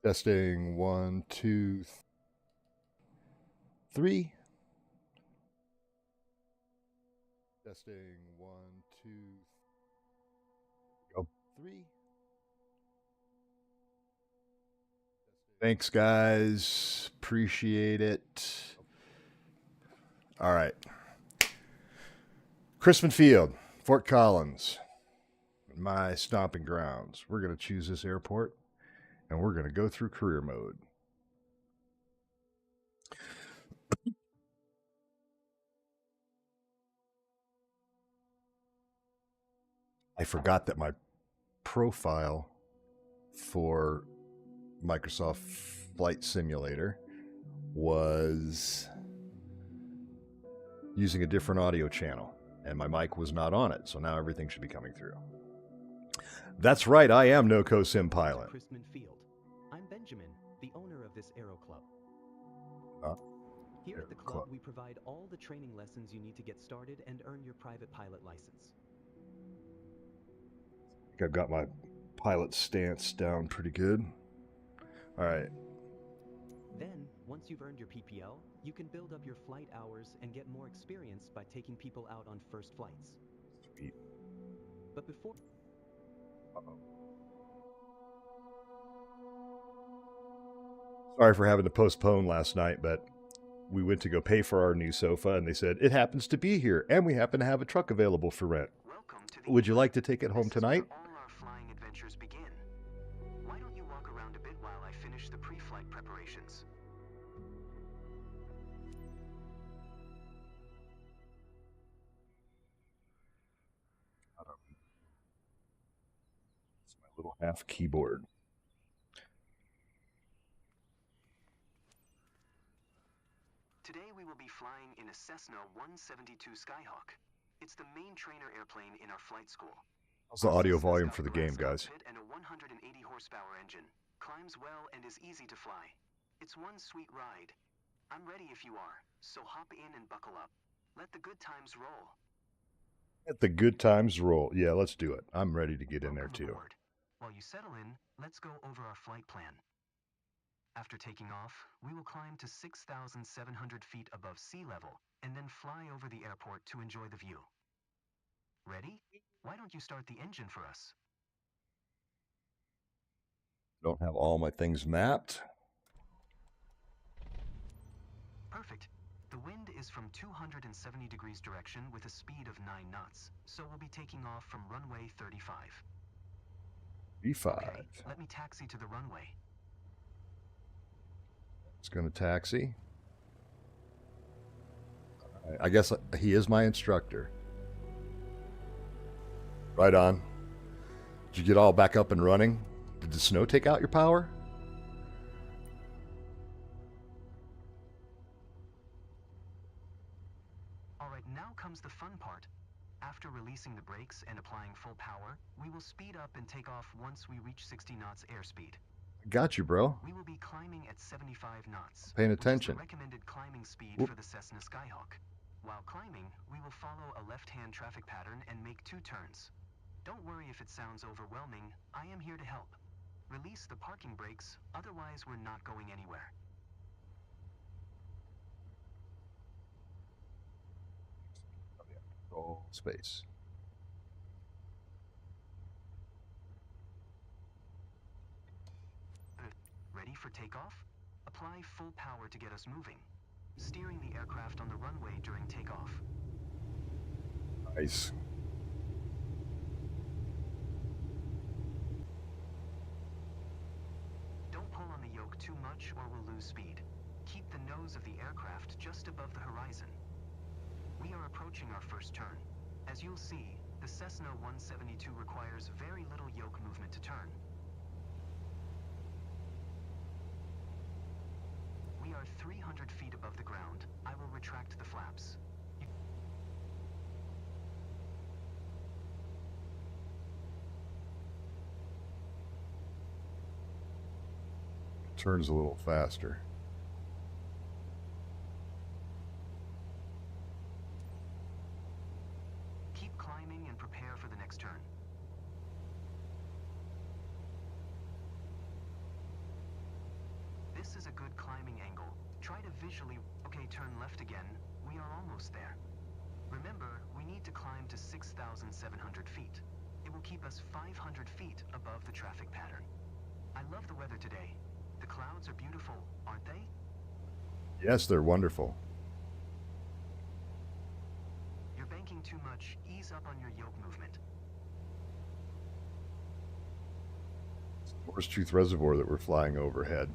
Testing one, two, three. Testing one, two, go. Three. Thanks, guys. Appreciate it. All right. Crispin Field, Fort Collins, my stomping grounds. We're going to choose this airport and we're going to go through career mode. I forgot that my profile for Microsoft Flight Simulator was using a different audio channel, and my mic was not on it, so now everything should be coming through. That's right, I am NoCo Sim Pilot. Crispin Field. I'm Benjamin, the owner of this Aero Club. Here at the club, we provide all the training lessons you need to get started and earn your private pilot license. I think I've got my pilot stance down pretty good. All right. Then, once you've earned your PPL, you can build up your flight hours and get more experience by taking people out on first flights. Sweet. But before... Sorry for having to postpone last night, but we went to go pay for our new sofa, and they said, it happens to be here, and we happen to have a truck available for rent. Would you like to take it home tonight? All our flying adventures begin. Why don't you walk around a bit while I finish the pre-flight preparations? It's my little half keyboard. Today we will be flying in a Cessna 172 Skyhawk. It's the main trainer airplane in our flight school. How's the audio volume for the game, guys? And a 180 horsepower engine. Climbs well and is easy to fly. It's one sweet ride. I'm ready if you are, so hop in and buckle up. Let the good times roll. Let the good times roll. Yeah, let's do it. I'm ready to get in there too. Aboard. While you settle in, let's go over our flight plan. After taking off, we will climb to 6,700 feet above sea level and then fly over the airport to enjoy the view. Ready? Why don't you start the engine for us? Don't have all my things mapped. Perfect. The wind is from 270 degrees direction with a speed of 9 knots, so we'll be taking off from runway 35. 35. Okay, let me taxi to the runway. It's going to taxi. I guess he is my instructor. Right on. Did you get all back up and running? Did the snow take out your power? All right, now comes the fun part. After releasing the brakes and applying full power, we will speed up and take off once we reach 60 knots airspeed. Got you, bro. We will be climbing at 75 knots. Paying attention. Which is the recommended climbing speed for the Cessna Skyhawk. While climbing, we will follow a left-hand traffic pattern and make 2 turns. Don't worry if it sounds overwhelming. I am here to help. Release the parking brakes, otherwise we're not going anywhere. Control space. Ready for takeoff? Apply full power to get us moving. Steering the aircraft on the runway during takeoff. Nice. Don't pull on the yoke too much or we'll lose speed. Keep the nose of the aircraft just above the horizon. We are approaching our first turn. As you'll see, the Cessna 172 requires very little yoke movement to turn. We are 300 feet above the ground. I will retract the flaps. Turns a little faster. Keep climbing and prepare for the next turn. is a good climbing angle. Try to visually... Okay, turn left again. We are almost there. Remember, we need to climb to 6,700 feet. It will keep us 500 feet above the traffic pattern. I love the weather today. The clouds are beautiful, aren't they? Yes, they're wonderful. You're banking too much. Ease up on your yoke movement. It's the Horseshoe Reservoir that we're flying overhead.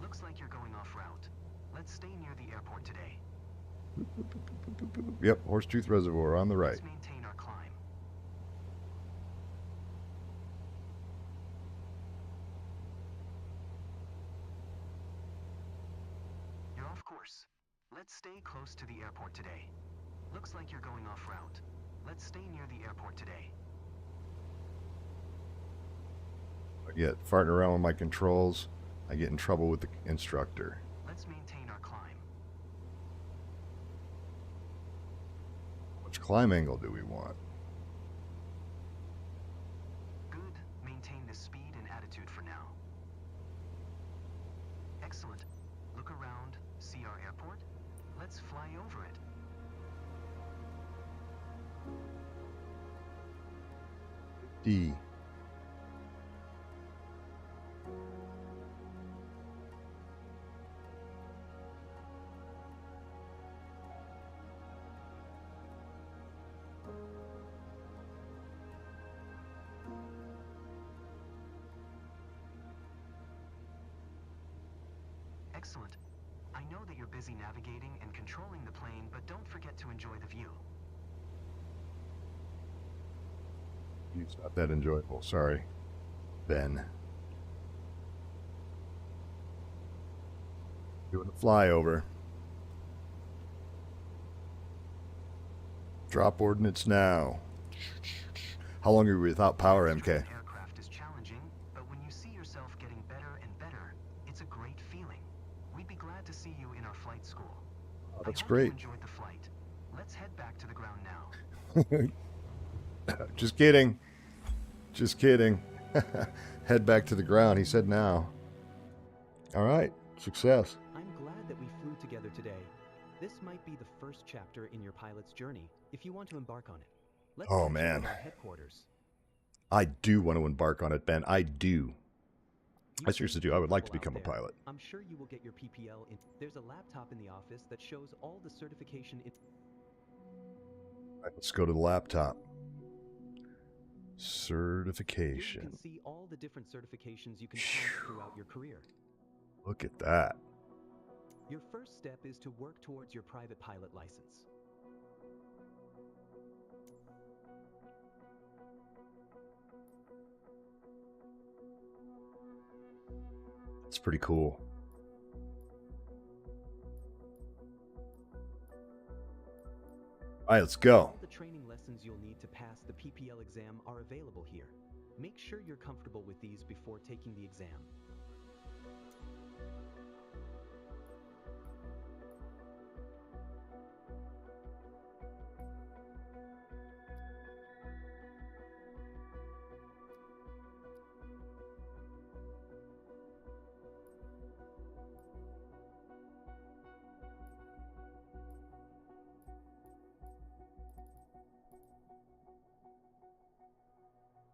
Looks like you're going off route. Let's stay near the airport today. Yep, Horseshoe Reservoir on the right. Let's maintain our climb. You're off course. Let's stay close to the airport today. Looks like you're going off route. Let's stay near the airport today. I get farting around with my controls. I get in trouble with the instructor. Let's maintain our climb. Which climb angle do we want? Good. Maintain the speed and attitude for now. Excellent. Look around. See our airport? Let's fly over it. D. Excellent. I know that you're busy navigating and controlling the plane, but don't forget to enjoy the view. It's not that enjoyable. Sorry, Ben. Doing a flyover. Drop ordnance now. How long are we without power, MK? Aircraft is challenging, but when you see yourself getting better and better, it's a great feeling. We'd be glad to see you in our flight school. Oh, that's I hope great. you enjoyed the flight. Let's head back to the ground now. Just kidding. Just kidding. Head back to the ground, he said now. All right. Success. I'm glad that we flew together today. This might be the first chapter in your pilot's journey, if you want to embark on it. Let's Oh, catch up man. at our headquarters. I do want to embark on it, Ben. I do. You I seriously seem do. I would like to comfortable become a out there. pilot. I'm sure you will get your PPL in. There's a laptop in the office that shows all the certification. All right, let's go to the laptop. Here you Certification. can see all the different certifications you can count throughout your career. Look at that. Your first step is to work towards your private pilot license. It's pretty cool. All right, let's go. All the training lessons you'll need to pass the PPL exam are available here. Make sure you're comfortable with these before taking the exam.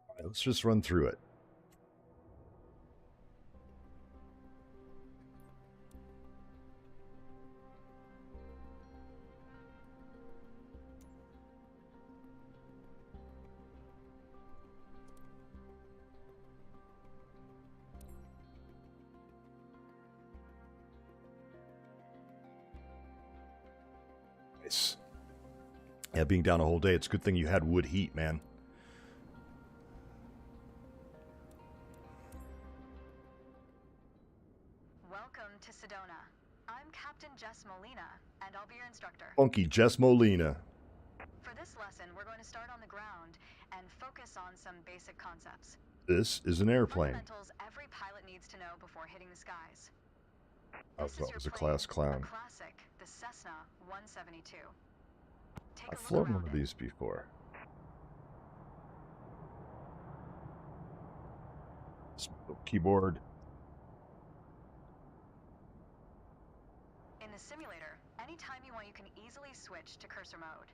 All right, let's just run through it. Nice. Yeah, being down a whole day, it's a good thing you had wood heat, man. Welcome to Sedona. I'm Captain Jess Molina, and I'll be your instructor. Funky Jess Molina. For this lesson, we're going to start on the ground and focus on some basic concepts. This is an airplane. Fundamentals every pilot needs to know before hitting the skies. I This thought is it was your a class plane, clown. a classic, the Cessna 172. Take I've a look flown around one of it. these before. Little keyboard. In the simulator, anytime you want, you can easily switch to cursor mode.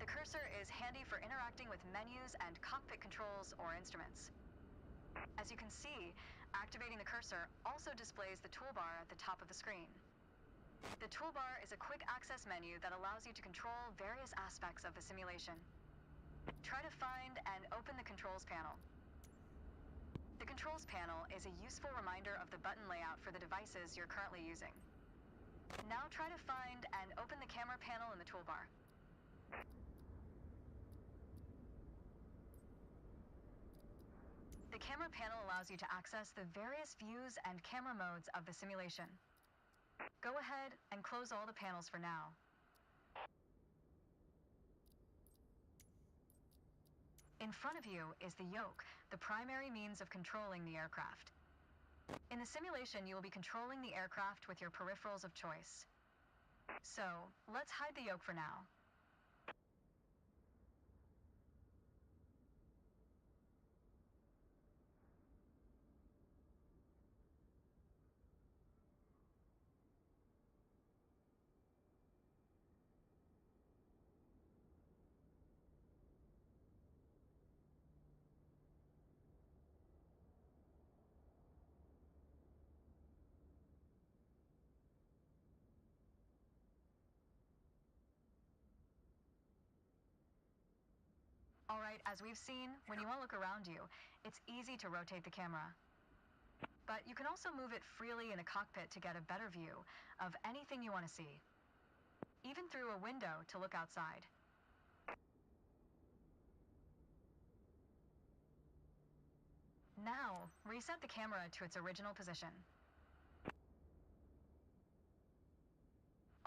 The cursor is handy for interacting with menus and cockpit controls or instruments. As you can see, activating the cursor also displays the toolbar at the top of the screen. The toolbar is a quick access menu that allows you to control various aspects of the simulation. Try to find and open the controls panel. The controls panel is a useful reminder of the button layout for the devices you're currently using. Now try to find and open the camera panel in the toolbar. The camera panel allows you to access the various views and camera modes of the simulation. Go ahead and close all the panels for now. In front of you is the yoke, the primary means of controlling the aircraft. In the simulation, you will be controlling the aircraft with your peripherals of choice. So, let's hide the yoke for now. Alright, as we've seen, when you want to look around you, it's easy to rotate the camera. But you can also move it freely in the cockpit to get a better view of anything you want to see, even through a window to look outside. Now, reset the camera to its original position.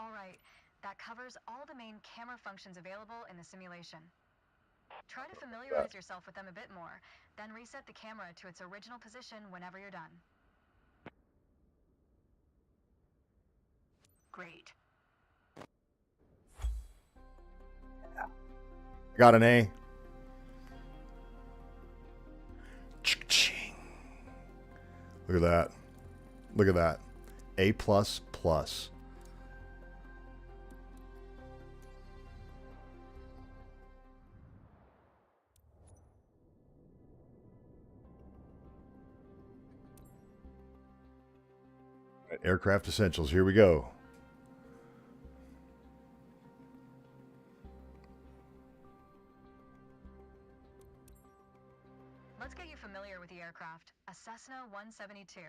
Alright, that covers all the main camera functions available in the simulation. Try to familiarize yourself with them a bit more, then reset the camera to its original position whenever you're done. Great. Got an A. Ching. Look at that. Look at that. A plus plus. Aircraft Essentials. Here we go. Let's get you familiar with the aircraft, a Cessna 172,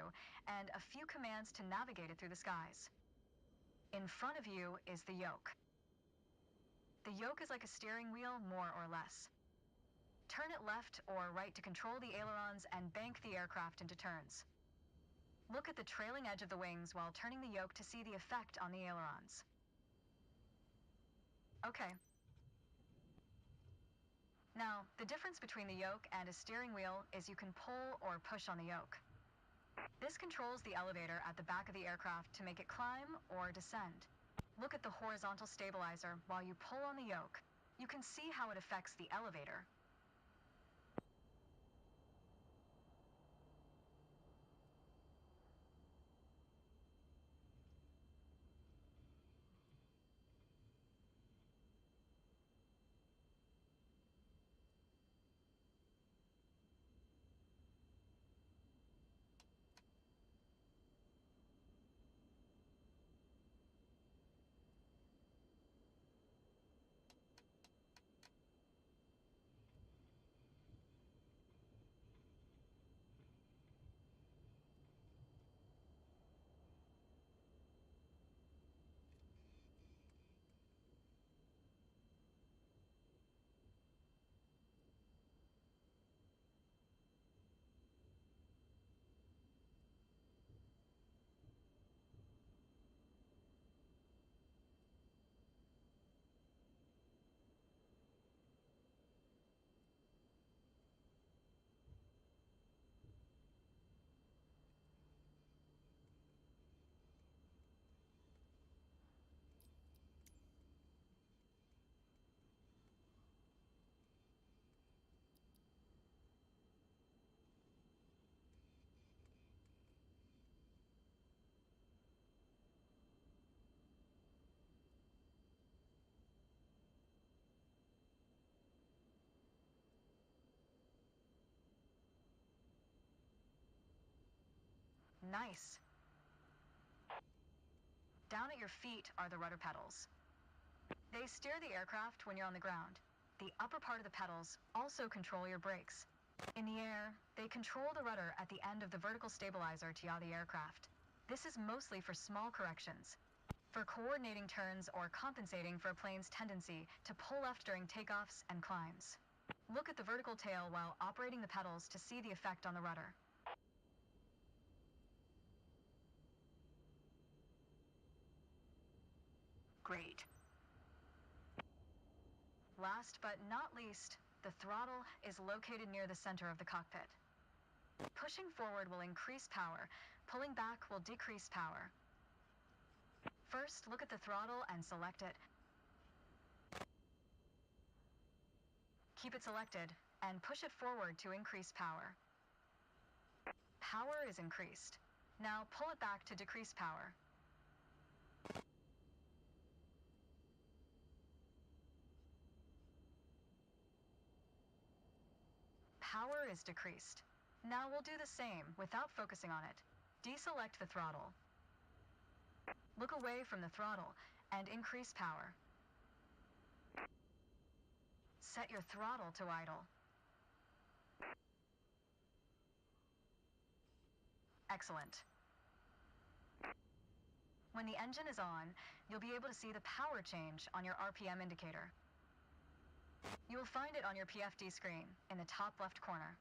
and a few commands to navigate it through the skies. In front of you is the yoke. The yoke is like a steering wheel, more or less. Turn it left or right to control the ailerons and bank the aircraft into turns. Look at the trailing edge of the wings while turning the yoke to see the effect on the ailerons. Okay. Now, the difference between the yoke and a steering wheel is you can pull or push on the yoke. This controls the elevator at the back of the aircraft to make it climb or descend. Look at the horizontal stabilizer while you pull on the yoke. You can see how it affects the elevator. Nice. Down at your feet are the rudder pedals. They steer the aircraft when you're on the ground. The upper part of the pedals also control your brakes. In the air, they control the rudder at the end of the vertical stabilizer to yaw the aircraft. This is mostly for small corrections, for coordinating turns or compensating for a plane's tendency to pull left during takeoffs and climbs. Look at the vertical tail while operating the pedals to see the effect on the rudder. Great. Last but not least, the throttle is located near the center of the cockpit. Pushing forward will increase power, pulling back will decrease power. First, look at the throttle and select it. Keep it selected and push it forward to increase power. Power is increased. Now pull it back to decrease power. Power is decreased. Now we'll do the same without focusing on it. Deselect the throttle. Look away from the throttle and increase power. Set your throttle to idle. Excellent. When the engine is on, you'll be able to see the power change on your RPM indicator. You will find it on your PFD screen in the top left corner.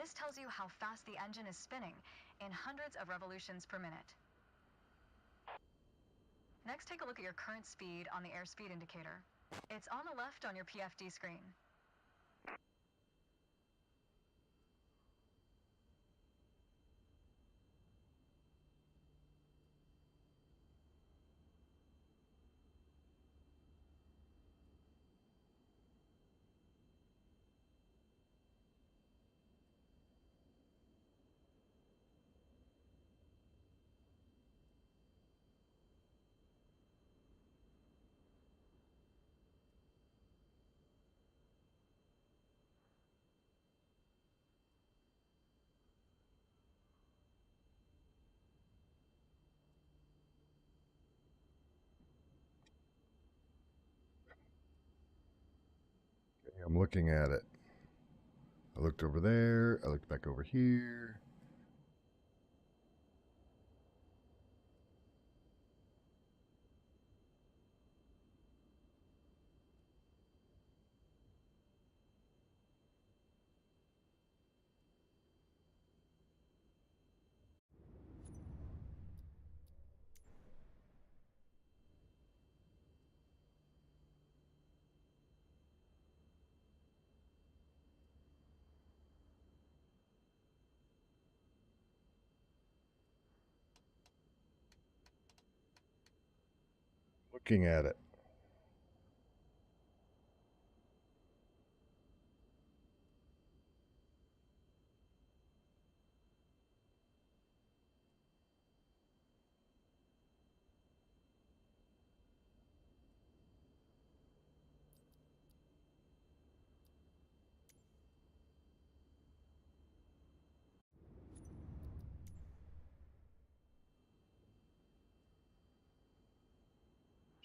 This tells you how fast the engine is spinning in hundreds of revolutions per minute. Next, take a look at your current speed on the airspeed indicator. It's on the left on your PFD screen. I'm looking at it. I looked over there. I looked back over here. Looking at it.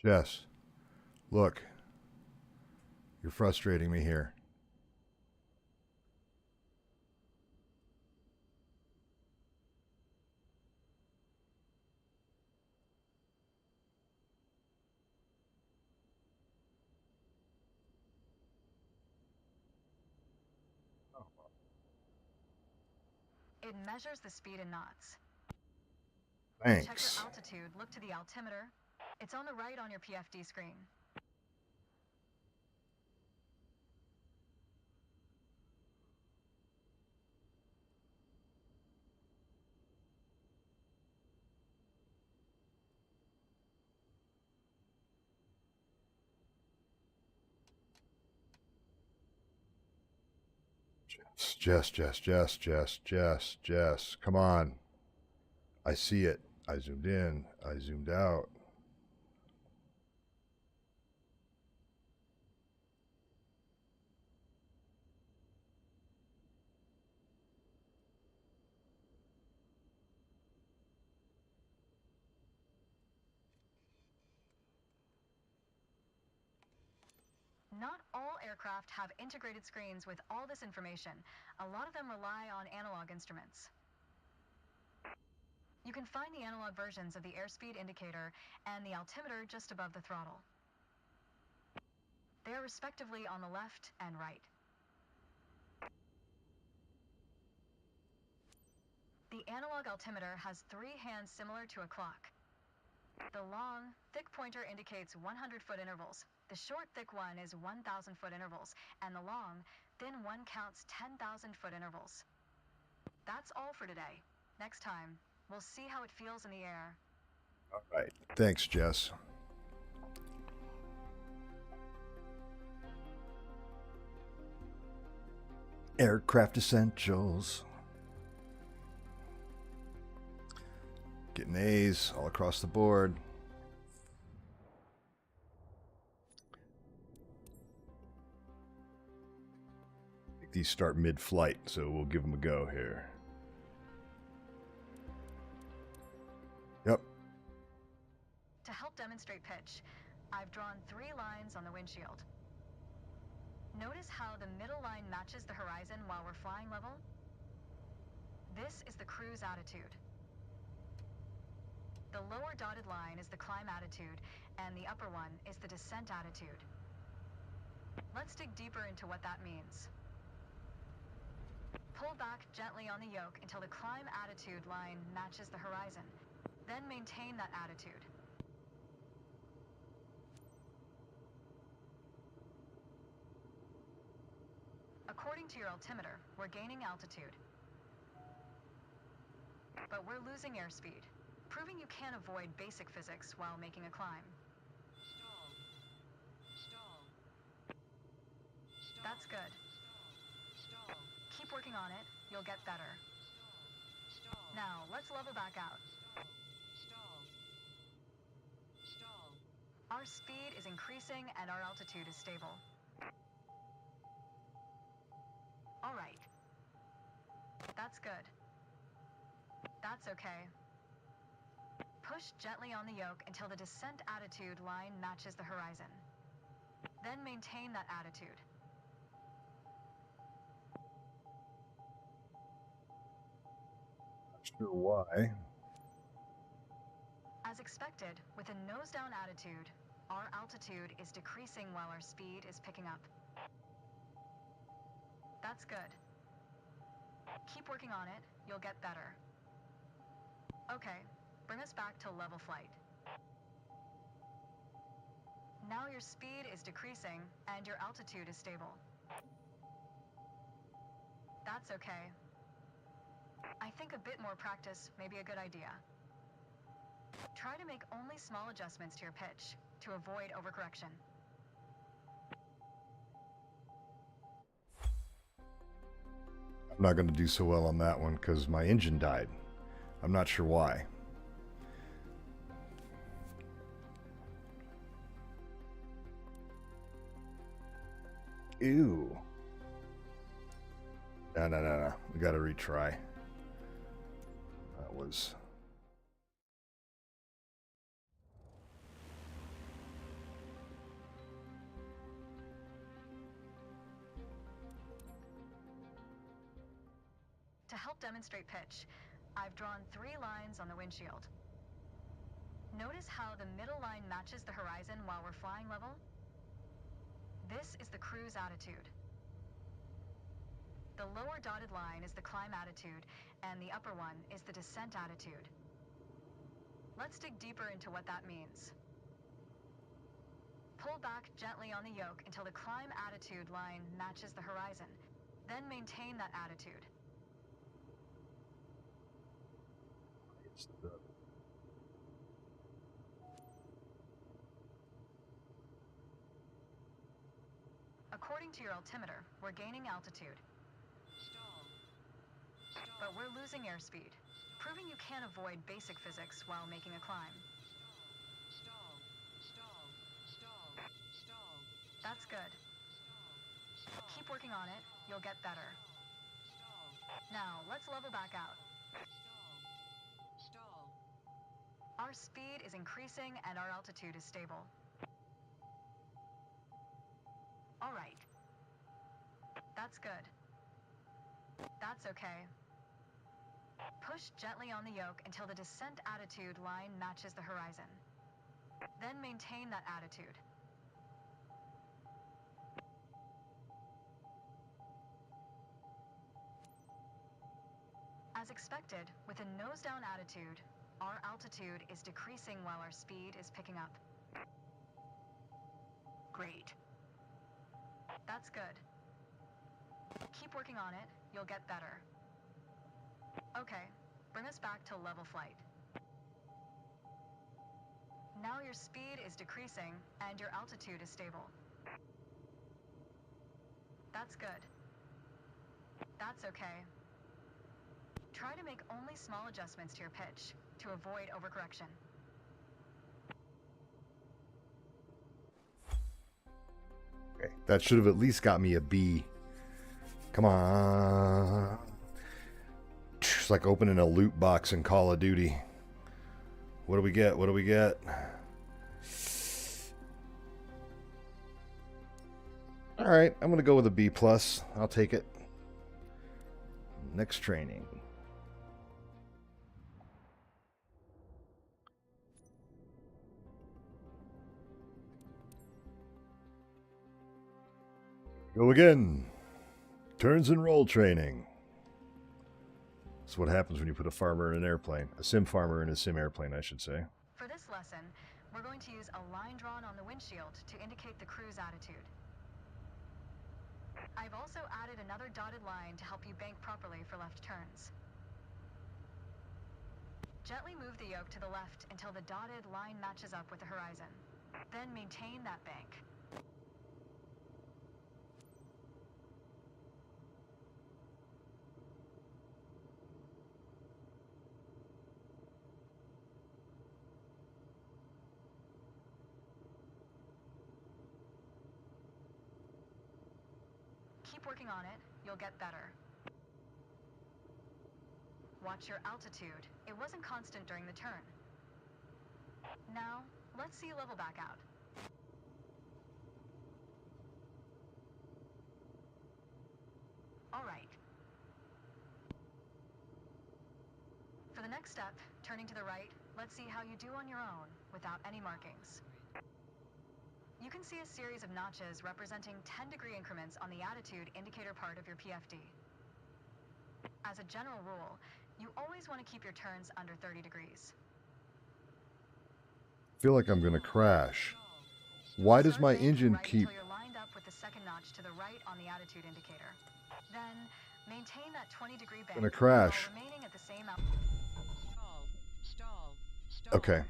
Jess, look. You're frustrating me here. It measures the speed in knots. Thanks. Check your altitude, look to the altimeter. It's on the right on your PFD screen. Jess. Come on. I see it. I zoomed in. I zoomed out. Not all aircraft have integrated screens with all this information. A lot of them rely on analog instruments. You can find the analog versions of the airspeed indicator and the altimeter just above the throttle. They are respectively on the left and right. The analog altimeter has 3 hands similar to a clock. The long, thick pointer indicates 100-foot intervals. The short, thick one is 1,000-foot intervals, and the long, thin one counts 10,000-foot intervals. That's all for today. Next time, we'll see how it feels in the air. All right. Thanks, Jess. Aircraft Essentials. Getting A's all across the board. I think these start mid-flight, so we'll give them a go here. Yep. To help demonstrate pitch, I've drawn 3 lines on the windshield. Notice how the middle line matches the horizon while we're flying level? This is the cruise attitude. The lower dotted line is the climb attitude, and the upper one is the descent attitude. Let's dig deeper into what that means. Pull back gently on the yoke until the climb attitude line matches the horizon. Then maintain that attitude. According to your altimeter, we're gaining altitude. But we're losing airspeed, proving you can't avoid basic physics while making a climb. That's good. Keep working on it, you'll get better. Now, let's level back out. Our speed is increasing and our altitude is stable. All right. That's good. That's okay. Push gently on the yoke until the descent attitude line matches the horizon. Then maintain that attitude. Not sure why. As expected, with a nose-down attitude, our altitude is decreasing while our speed is picking up. That's good. Keep working on it, you'll get better. Okay, bring us back to level flight. Now your speed is decreasing and your altitude is stable. That's okay. I think a bit more practice may be a good idea. Try to make only small adjustments to your pitch to avoid overcorrection. I'm not going to do so well on that one because my engine died. I'm not sure why. Ew. No. We got to retry. That was... To help demonstrate pitch, I've drawn 3 lines on the windshield. Notice how the middle line matches the horizon while we're flying level? This is the cruise attitude. The lower dotted line is the climb attitude, and the upper one is the descent attitude. Let's dig deeper into what that means. Pull back gently on the yoke until the climb attitude line matches the horizon. Then maintain that attitude. According to your altimeter, we're gaining altitude. but we're losing airspeed, proving you can't avoid basic physics while making a climb. That's good. Keep working on it, you'll get better. Now, let's level back out. Our speed is increasing and our altitude is stable. All right. That's good. That's okay. Push gently on the yoke until the descent attitude line matches the horizon. Then maintain that attitude. As expected, with a nose-down attitude, our altitude is decreasing while our speed is picking up. Great. That's good. Keep working on it, you'll get better. Okay, bring us back to level flight. Now your speed is decreasing and your altitude is stable. That's good. That's okay. Try to make only small adjustments to your pitch to avoid overcorrection. Okay, that should have at least got me a B. Come on. It's like opening a loot box in Call of Duty. What do we get? What do we get? All right, I'm going to go with a B+. I'll take it. Next training. Go again. Turns and roll training. That's what happens when you put a farmer in an airplane. A sim farmer in a sim airplane, I should say. For this lesson, we're going to use a line drawn on the windshield to indicate the crew's attitude. I've also added another dotted line to help you bank properly for left turns. Gently move the yoke to the left until the dotted line matches up with the horizon. Then maintain that bank. Keep working on it, you'll get better. Watch your altitude. It wasn't constant during the turn. Now, let's see you level back out. All right. For the next step, turning to the right, let's see how you do on your own without any markings. You can see a series of notches representing 10-degree increments on the attitude indicator part of your PFD. As a general rule, you always want to keep your turns under 30 degrees. I feel like I'm going to crash. Why does my Start banking engine right keep... until you're lined up with the second notch to the right on the attitude indicator. Then, maintain that 20-degree bank Gonna crash. while remaining at the same Okay.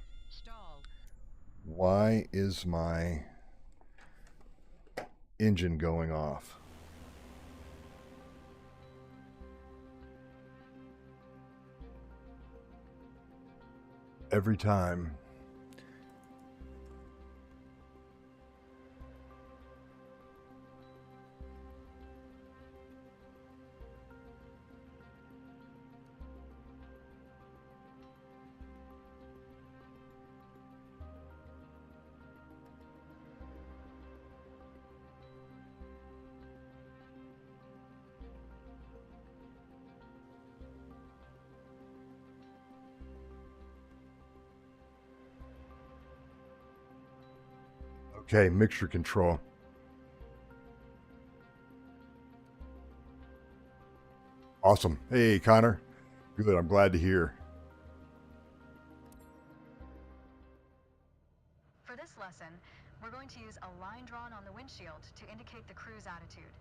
Why is my engine going off? Every time. Okay, mixture control. Awesome. Hey, Connor. Good, I'm glad to hear. For this lesson, we're going to use a line drawn on the windshield to indicate the crew's attitude.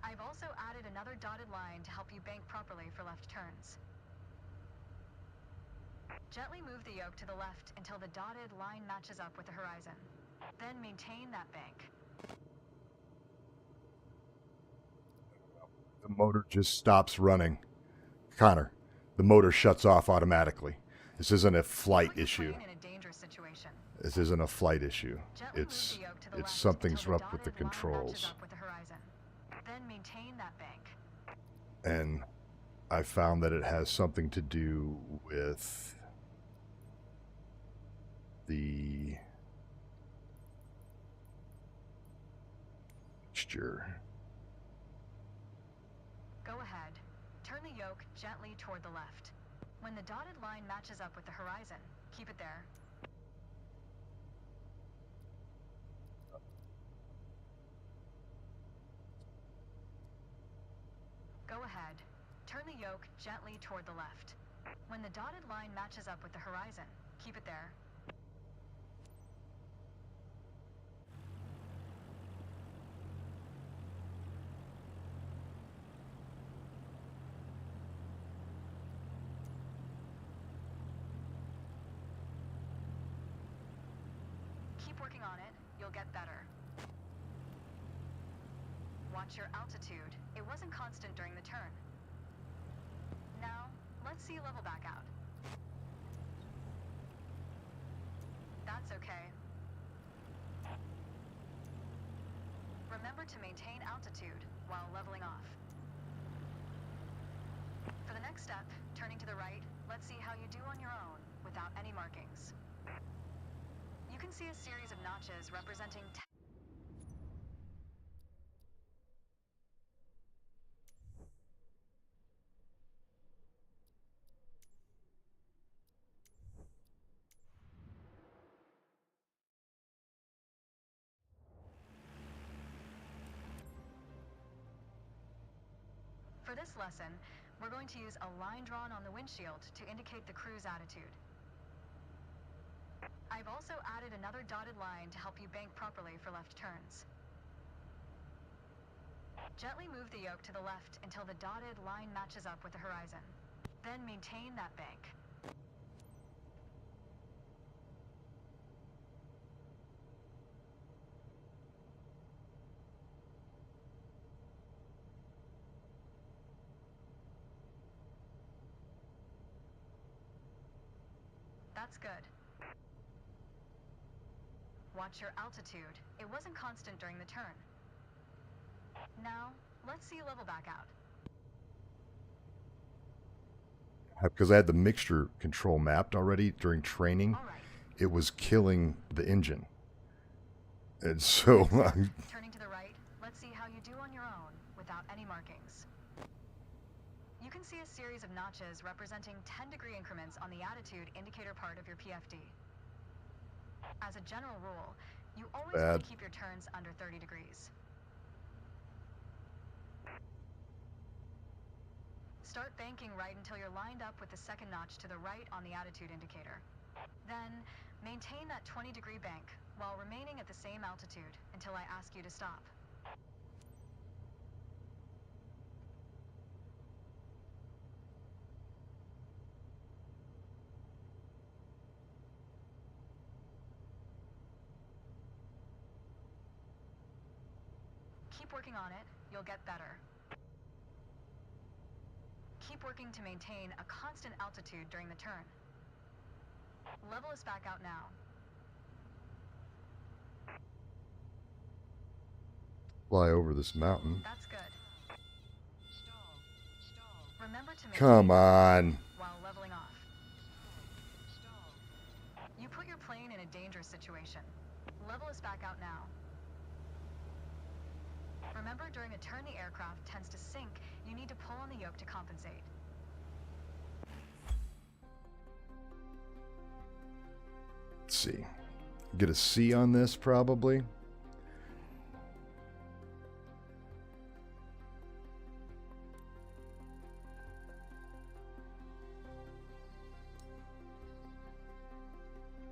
I've also added another dotted line to help you bank properly for left turns. Gently move the yoke to the left until the dotted line matches up with the horizon. Then maintain that bank. the motor just stops running. Connor, the motor shuts off automatically. This isn't a flight Put your issue. plane in a dangerous situation. This isn't a flight issue. Gently move It's the yoke to the it's left something's until up with the dotted line matches controls. up with the horizon. Then maintain that bank. And I found that it has something to do with the mixture. Go ahead. Turn the yoke gently toward the left. When the dotted line matches up with the horizon, keep it there. Go ahead. Turn the yoke gently toward the left. When the dotted line matches up with the horizon, keep it there. Keep working on it. You'll get better. Watch your altitude. It wasn't constant during the turn. Now, let's see level back out. That's okay. Remember to maintain altitude while leveling off. For the next step, turning to the right, let's see how you do on your own without any markings. You can see a series of notches representing For this lesson, we're going to use a line drawn on the windshield to indicate the cruise attitude. I've also added another dotted line to help you bank properly for left turns. Gently move the yoke to the left until the dotted line matches up with the horizon. Then maintain that bank. That's good. Watch your altitude. It wasn't constant during the turn. Now, let's see level back out. Because I had the mixture control mapped already during training, All right. it was killing the engine. And so Turning to the right, let's see how you do on your own without any markings. You can see a series of notches representing 10-degree increments on the attitude indicator part of your PFD. As a general rule, you always want to keep your turns under 30 degrees. Start banking right until you're lined up with the second notch to the right on the attitude indicator. Then, maintain that 20-degree bank while remaining at the same altitude until I ask you to stop. Keep working on it, you'll get better. Keep working to maintain a constant altitude during the turn. Level us back out now. fly over this mountain. That's good. Remember to maintain Come on. while leveling off. You put your plane in a dangerous situation. Level us back out now. Remember, during a turn the aircraft tends to sink, you need to pull on the yoke to compensate. Let's see. Get a C on this probably.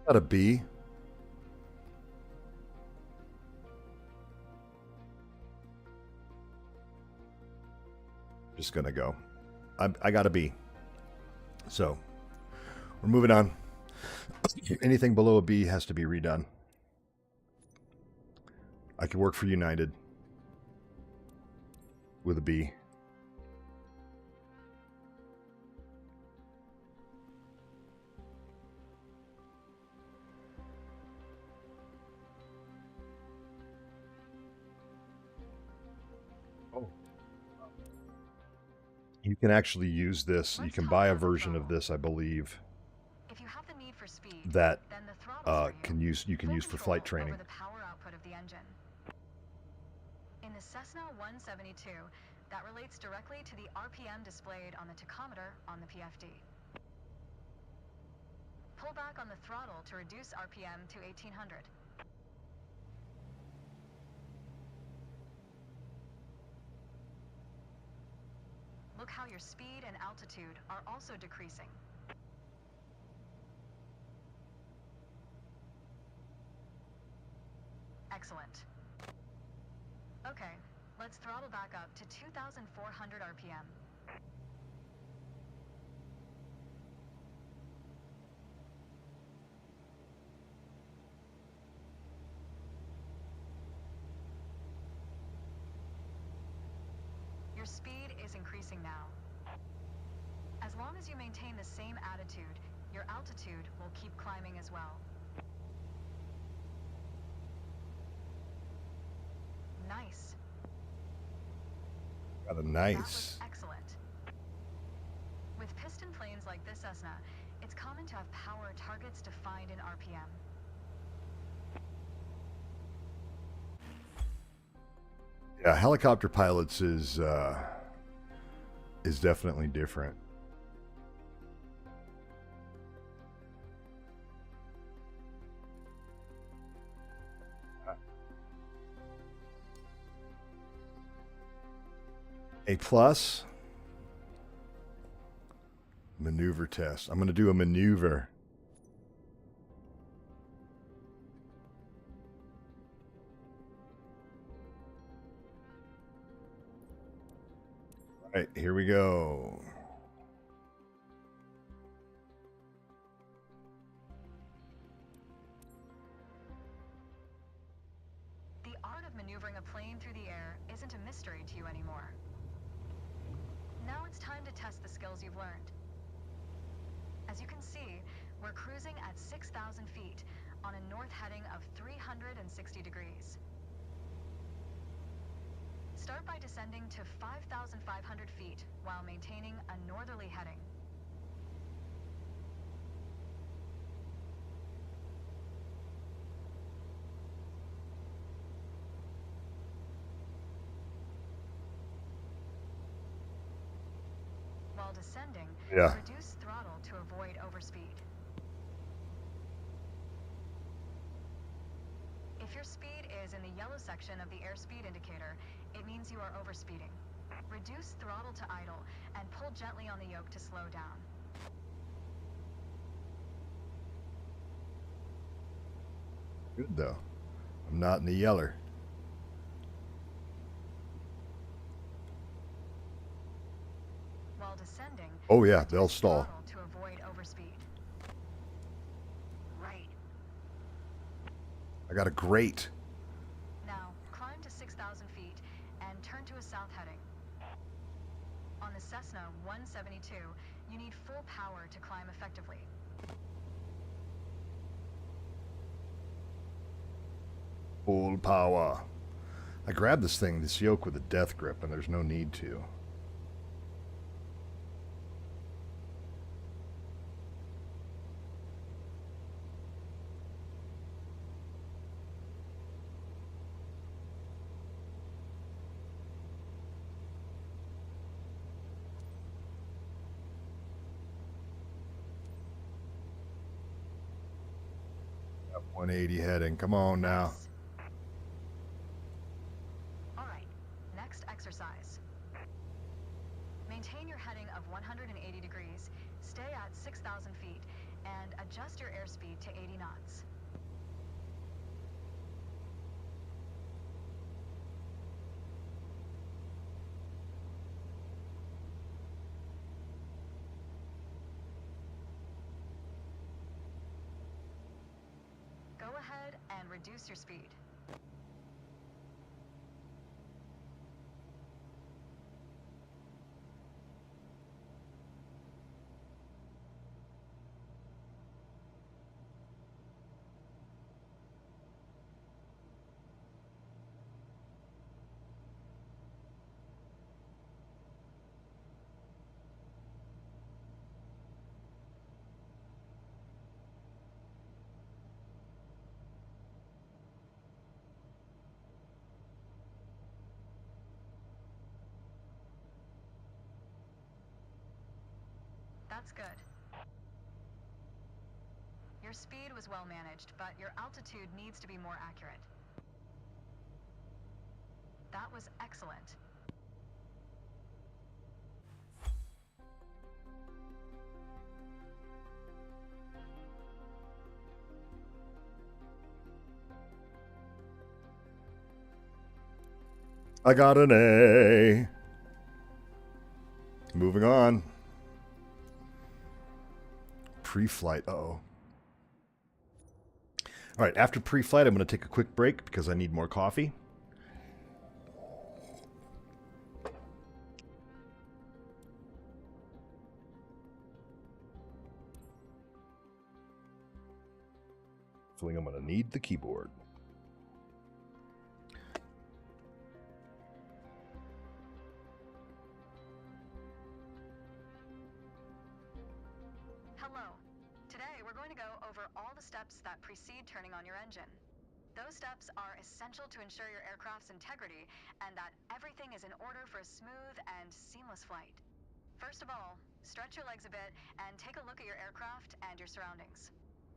Got a B. Just gonna go. I got a B. So we're moving on. Anything below a B has to be redone. I could work for United with a B. Oh. You can actually use this. You can buy a version of this, I believe, If you have the need for speed, that then the throttle's for you can Full use for flight control training. over the power output of the engine. In the Cessna 172, that relates directly to the RPM displayed on the tachometer on the PFD. Pull back on the throttle to reduce RPM to 1800. Look how your speed and altitude are also decreasing. Excellent. Okay, let's throttle back up to 2,400 RPM. Your speed is increasing now. As long as you maintain the same attitude, your altitude will keep climbing as well. Nice. Got a That nice. was excellent. With piston planes like this Cessna, it's common to have power targets defined in RPM. Yeah, helicopter pilots is definitely different. A plus. Maneuver test. I'm going to do a maneuver. All right, here we go. The art of maneuvering a plane through the air isn't a mystery to you anymore. Now it's time to test the skills you've learned. As you can see, we're cruising at 6,000 feet on a north heading of 360 degrees. Start by descending to 5,500 feet while maintaining a northerly heading. While descending, Yeah. reduce throttle to avoid overspeed. If your speed is in the yellow section of the airspeed indicator, it means you are overspeeding. Reduce throttle to idle and pull gently on the yoke to slow down. Good though. I'm not in the yeller. While descending, Oh yeah, they'll reduce stall. throttle to avoid overspeed. Right. I got a great. Now, climb to 6,000 feet and turn to a south heading. On the Cessna 172, you need full power to climb effectively. Full power. I grabbed this yoke with a death grip, and there's no need to. Got 180 heading. Come on now. Nice. All right, next exercise. Maintain your heading of 180 degrees, stay at 6,000 feet, and adjust your airspeed to 80 knots. Go ahead and reduce your speed. That's good. Your speed was well managed, but your altitude needs to be more accurate. That was excellent. I got an A. Moving on. Pre-flight. Uh-oh. All right, after pre-flight, I'm going to take a quick break because I need more coffee. Feeling I'm going to need the keyboard. Hello. Today we're going to go over all the steps that precede turning on your engine. Those steps are essential to ensure your aircraft's integrity and that everything is in order for a smooth and seamless flight. First of all, stretch your legs a bit and take a look at your aircraft and your surroundings.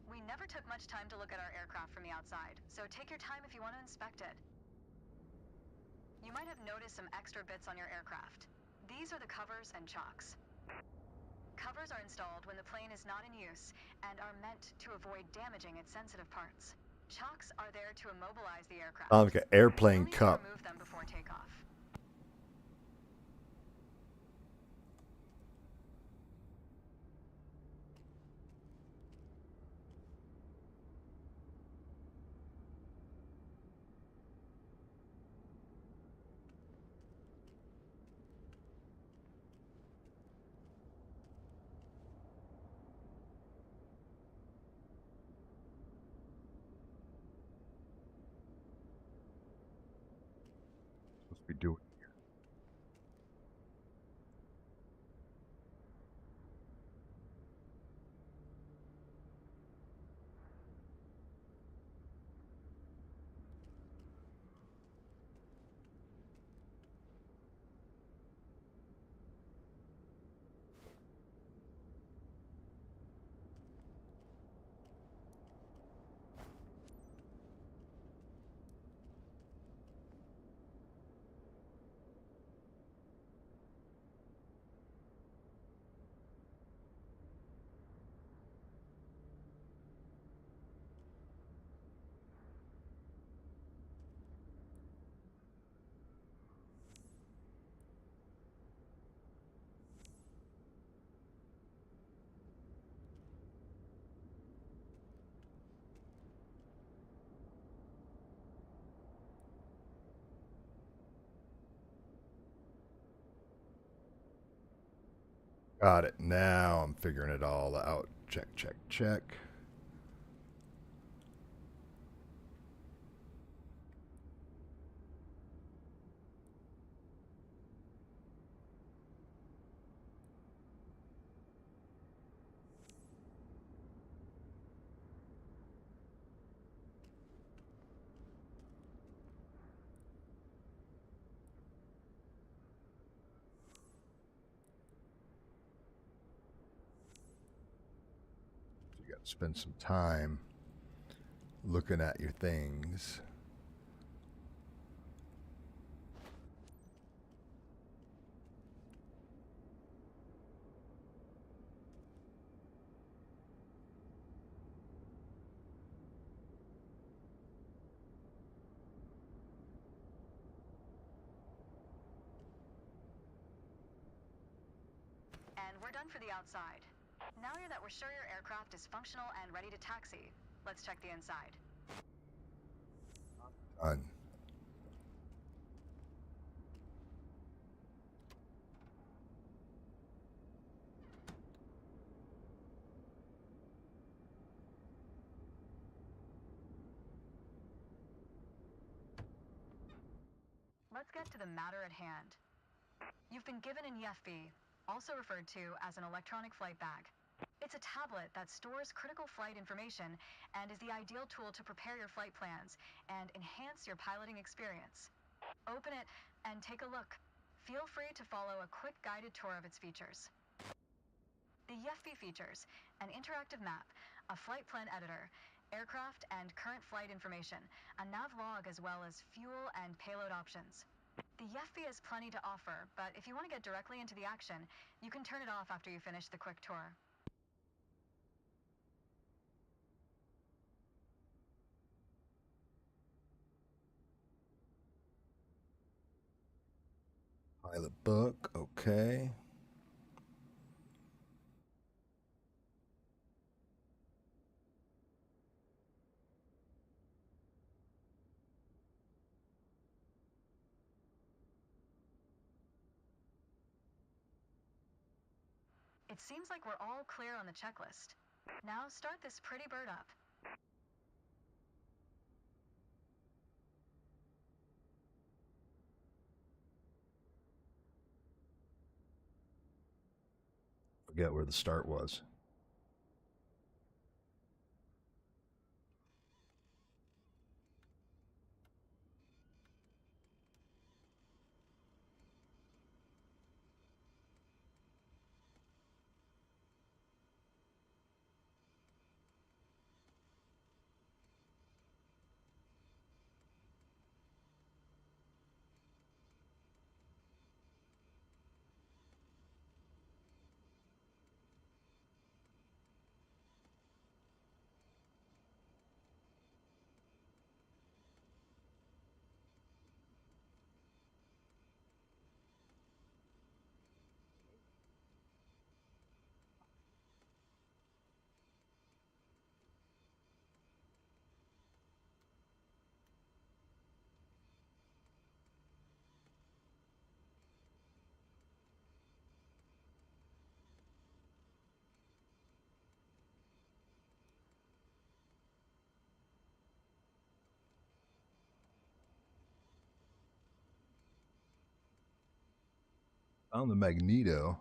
We never took much time to look at our aircraft from the outside, so take your time if you want to inspect it. You might have noticed some extra bits on your aircraft. These are the covers and chocks. Covers are installed when the plane is not in use and are meant to avoid damaging its sensitive parts. Chocks are there to immobilize the aircraft. Like an airplane You'll need cup. to remove them before takeoff. Supposed to be doing. Got it. Now I'm figuring it all out. Check, check, check. You got to spend some time looking at your things. And we're done for the outside. Now that we're sure your aircraft is functional and ready to taxi, let's check the inside. Done. Let's get to the matter at hand. You've been given an EFB, also referred to as an electronic flight bag. It's a tablet that stores critical flight information and is the ideal tool to prepare your flight plans and enhance your piloting experience. Open it and take a look. Feel free to follow a quick guided tour of its features. The YEFB features an interactive map, a flight plan editor, aircraft and current flight information, a nav log, as well as fuel and payload options. The YEFB has plenty to offer, but if you want to get directly into the action, you can turn it off after you finish the quick tour. Pilot book, okay. It seems like we're all clear on the checklist. Now start this pretty bird up. Forget where the start was. Found the magneto.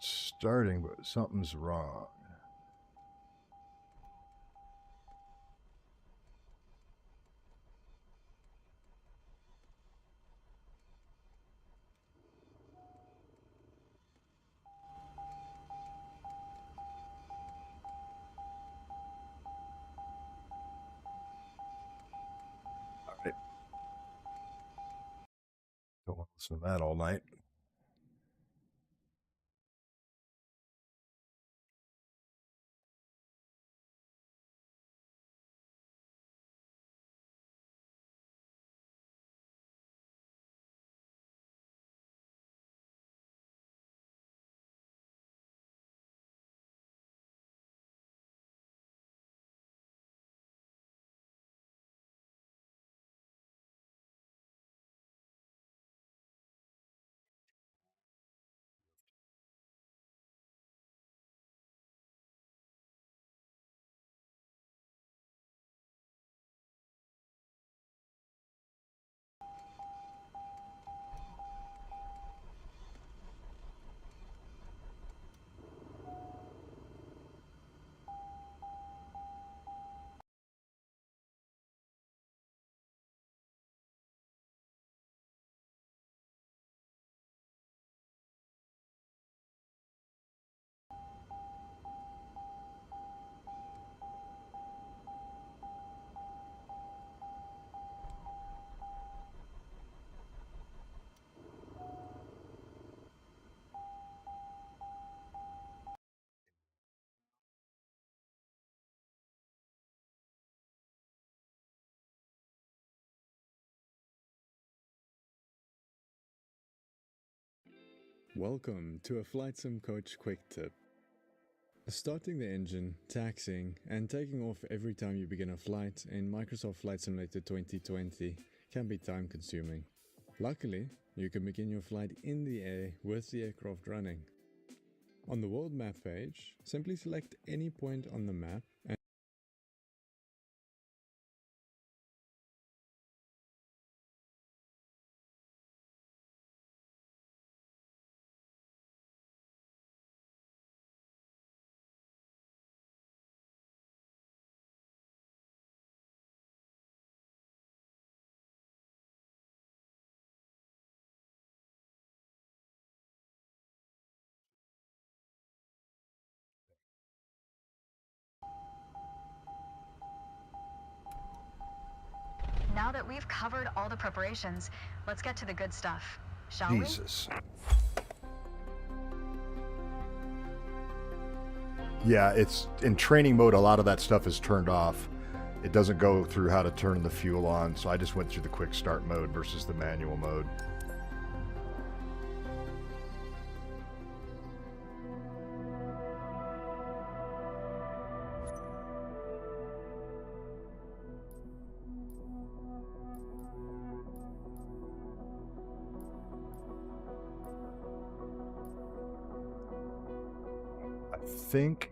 It's starting, but something's wrong. All right. Don't want to listen to that all night. Welcome to a Flight Sim Coach quick tip. Starting the engine, taxiing, and taking off every time you begin a flight in Microsoft Flight Simulator 2020 can be time consuming. Luckily, you can begin your flight in the air with the aircraft running. On the world map page, simply select any point on the map and Now that we've covered all the preparations, let's get to the good stuff, shall we? Jesus. Yeah, it's in training mode. A lot of that stuff is turned off. It doesn't go through how to turn the fuel on, so I just went through the quick start mode versus the manual mode. I think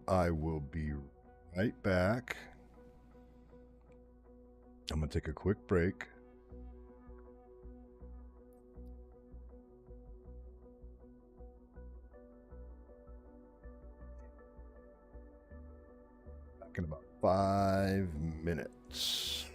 I will be right back. I'm going to take a quick break. Back in about 5 minutes.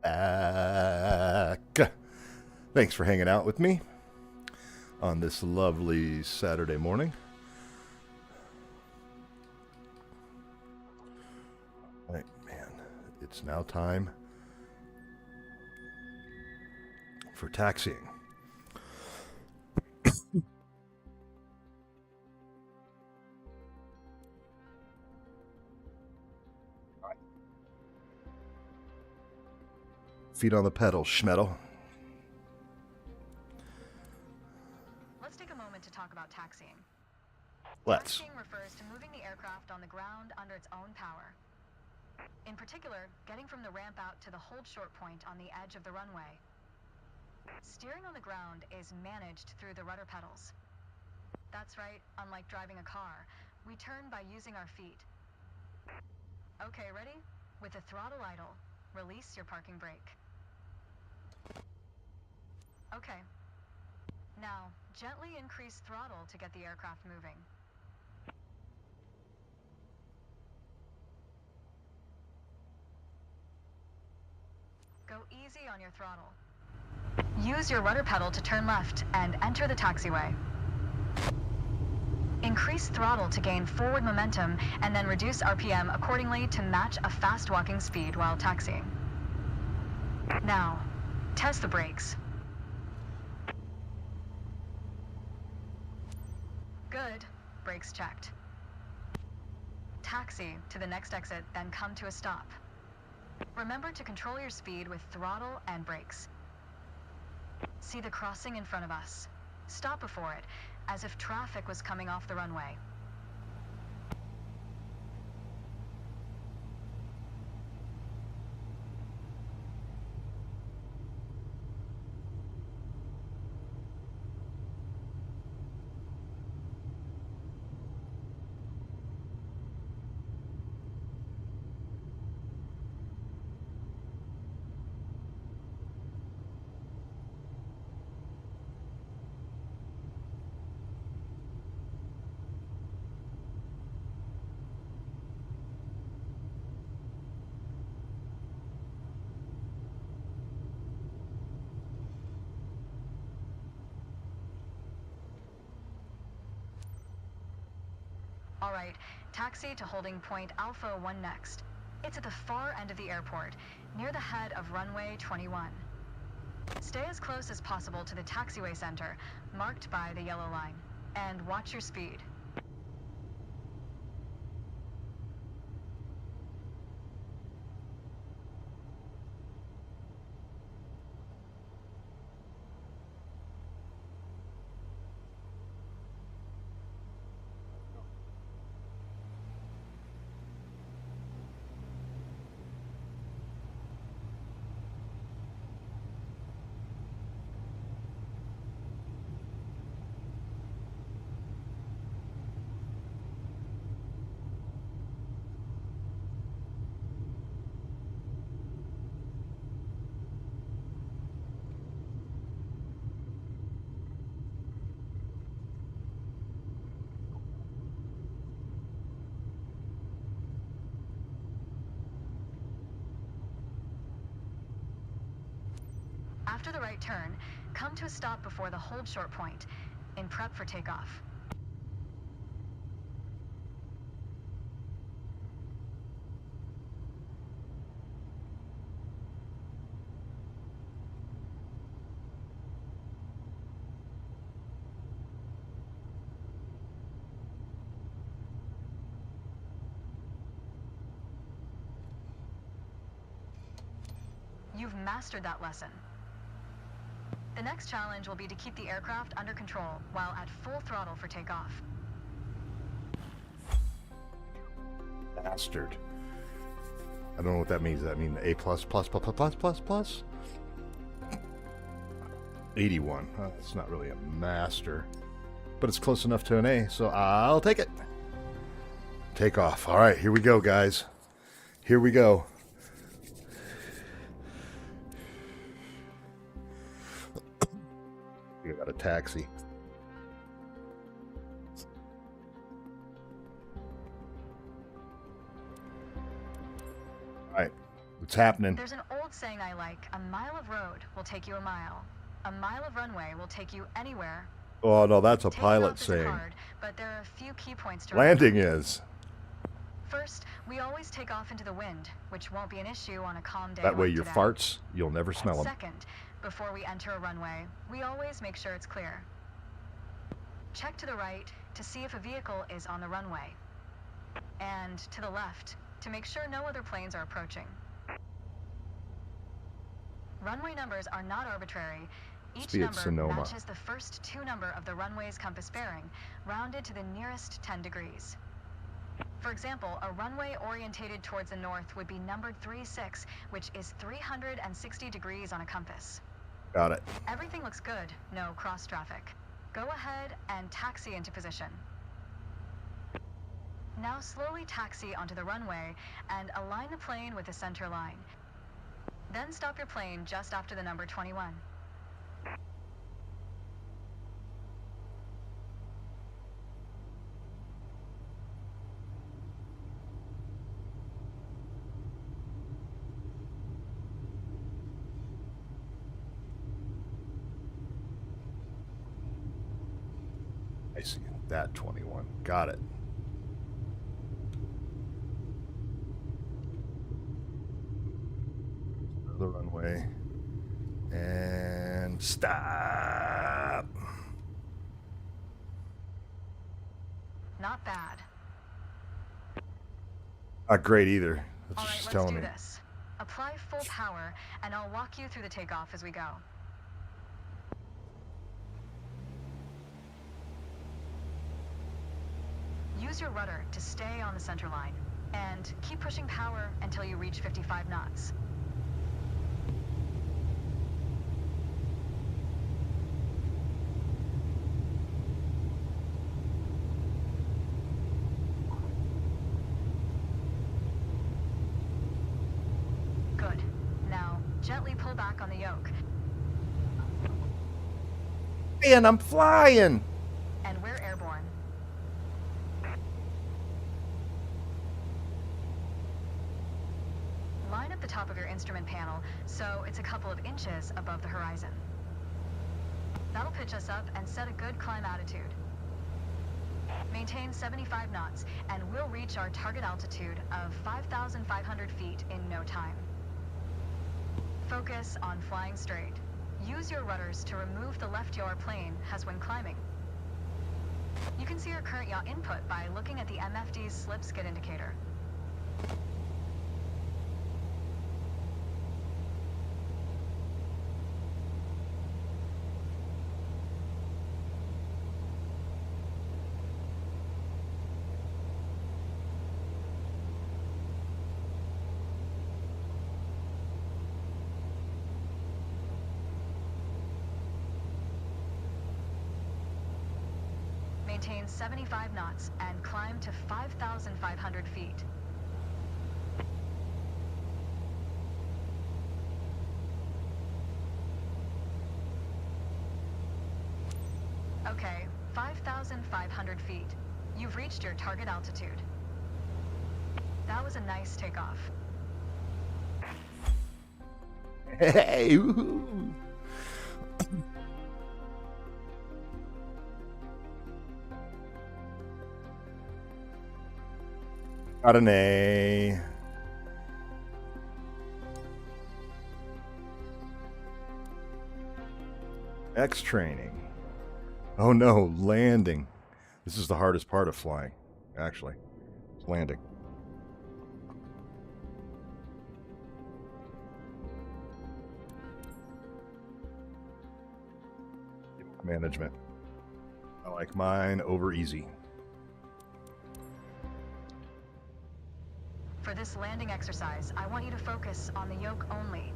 back. Thanks for hanging out with me on this lovely Saturday morning. All right, man, it's now time for taxiing. Feet on the pedal, Schmeddle. Let's take a moment to talk about taxiing. Let's. Taxiing refers to moving the aircraft on the ground under its own power. In particular, getting from the ramp out to the hold short point on the edge of the runway. Steering on the ground is managed through the rudder pedals. That's right, unlike driving a car, we turn by using our feet. Okay, ready? With the throttle idle, release your parking brake. Okay. Now, gently increase throttle to get the aircraft moving. Go easy on your throttle. Use your rudder pedal to turn left and enter the taxiway. Increase throttle to gain forward momentum and then reduce RPM accordingly to match a fast walking speed while taxiing. Now, test the brakes. Good. Brakes checked. Taxi to the next exit, then come to a stop. Remember to control your speed with throttle and brakes. See the crossing in front of us. Stop before it, as if traffic was coming off the runway. All right, taxi to holding point Alpha 1 next. It's at the far end of the airport, near the head of runway 21. Stay as close as possible to the taxiway center, marked by the yellow line, and watch your speed. After the right turn, come to a stop before the hold short point, in prep for takeoff. You've mastered that lesson. The next challenge will be to keep the aircraft under control while at full throttle for takeoff. Bastard. I don't know what that means. Does that mean A plus plus plus plus plus plus? 81. It's not really a master, but it's close enough to an A, so I'll take it. Take off. All right, here we go, guys. Here we go. We got a taxi. All right, what's happening? There's an old old saying I like, a mile of road will take you a mile. A mile of runway will take you anywhere. Oh, no, that's a Taking pilot off isn't saying. hard, but there are a few key points to Landing remember. is. First, we always take off into the wind, which won't be an issue on a calm day That way like your today. farts, you'll never smell them. Second, before we enter a runway, we always make sure it's clear. Check to the right to see if a vehicle is on the runway. And to the left to make sure no other planes are approaching. Runway numbers are not arbitrary. Each Be it number Sonoma. matches the first two number of the runway's compass bearing, rounded to the nearest 10 degrees. For example, a runway orientated towards the north would be numbered 36, which is 360 degrees on a compass. Got it. Everything looks good, no cross traffic. Go ahead and taxi into position. Now slowly taxi onto the runway and align the plane with the center line. Then stop your plane just after the number 21. I see. That 21. Got it. The runway. And stop. Not bad. Not great either. That's All what right, she's let's telling do me. this. Apply full power, and I'll walk you through the takeoff as we go. Use your rudder to stay on the center line, and keep pushing power until you reach 55 knots. Good. Now, gently pull back on the yoke, Man, I'm flying. and we're airborne. Line up the top of your instrument panel so it's a couple of inches above the horizon. That'll pitch us up and set a good climb attitude. Maintain 75 knots, and we'll reach our target altitude of 5,500 feet in no time. Focus on flying straight. Use your rudders to remove the left yaw plane as when climbing. You can see your current yaw input by looking at the MFD's slip skid indicator. Maintain 75 knots and climb to 5,500 feet. Okay, 5,500 feet. You've reached your target altitude. That was a nice takeoff. Hey, woohoo. Got an A. X training. Oh no, landing. This is the hardest part of flying, actually. It's landing. Management. I like mine over easy. For this landing exercise, I want you to focus on the yoke only.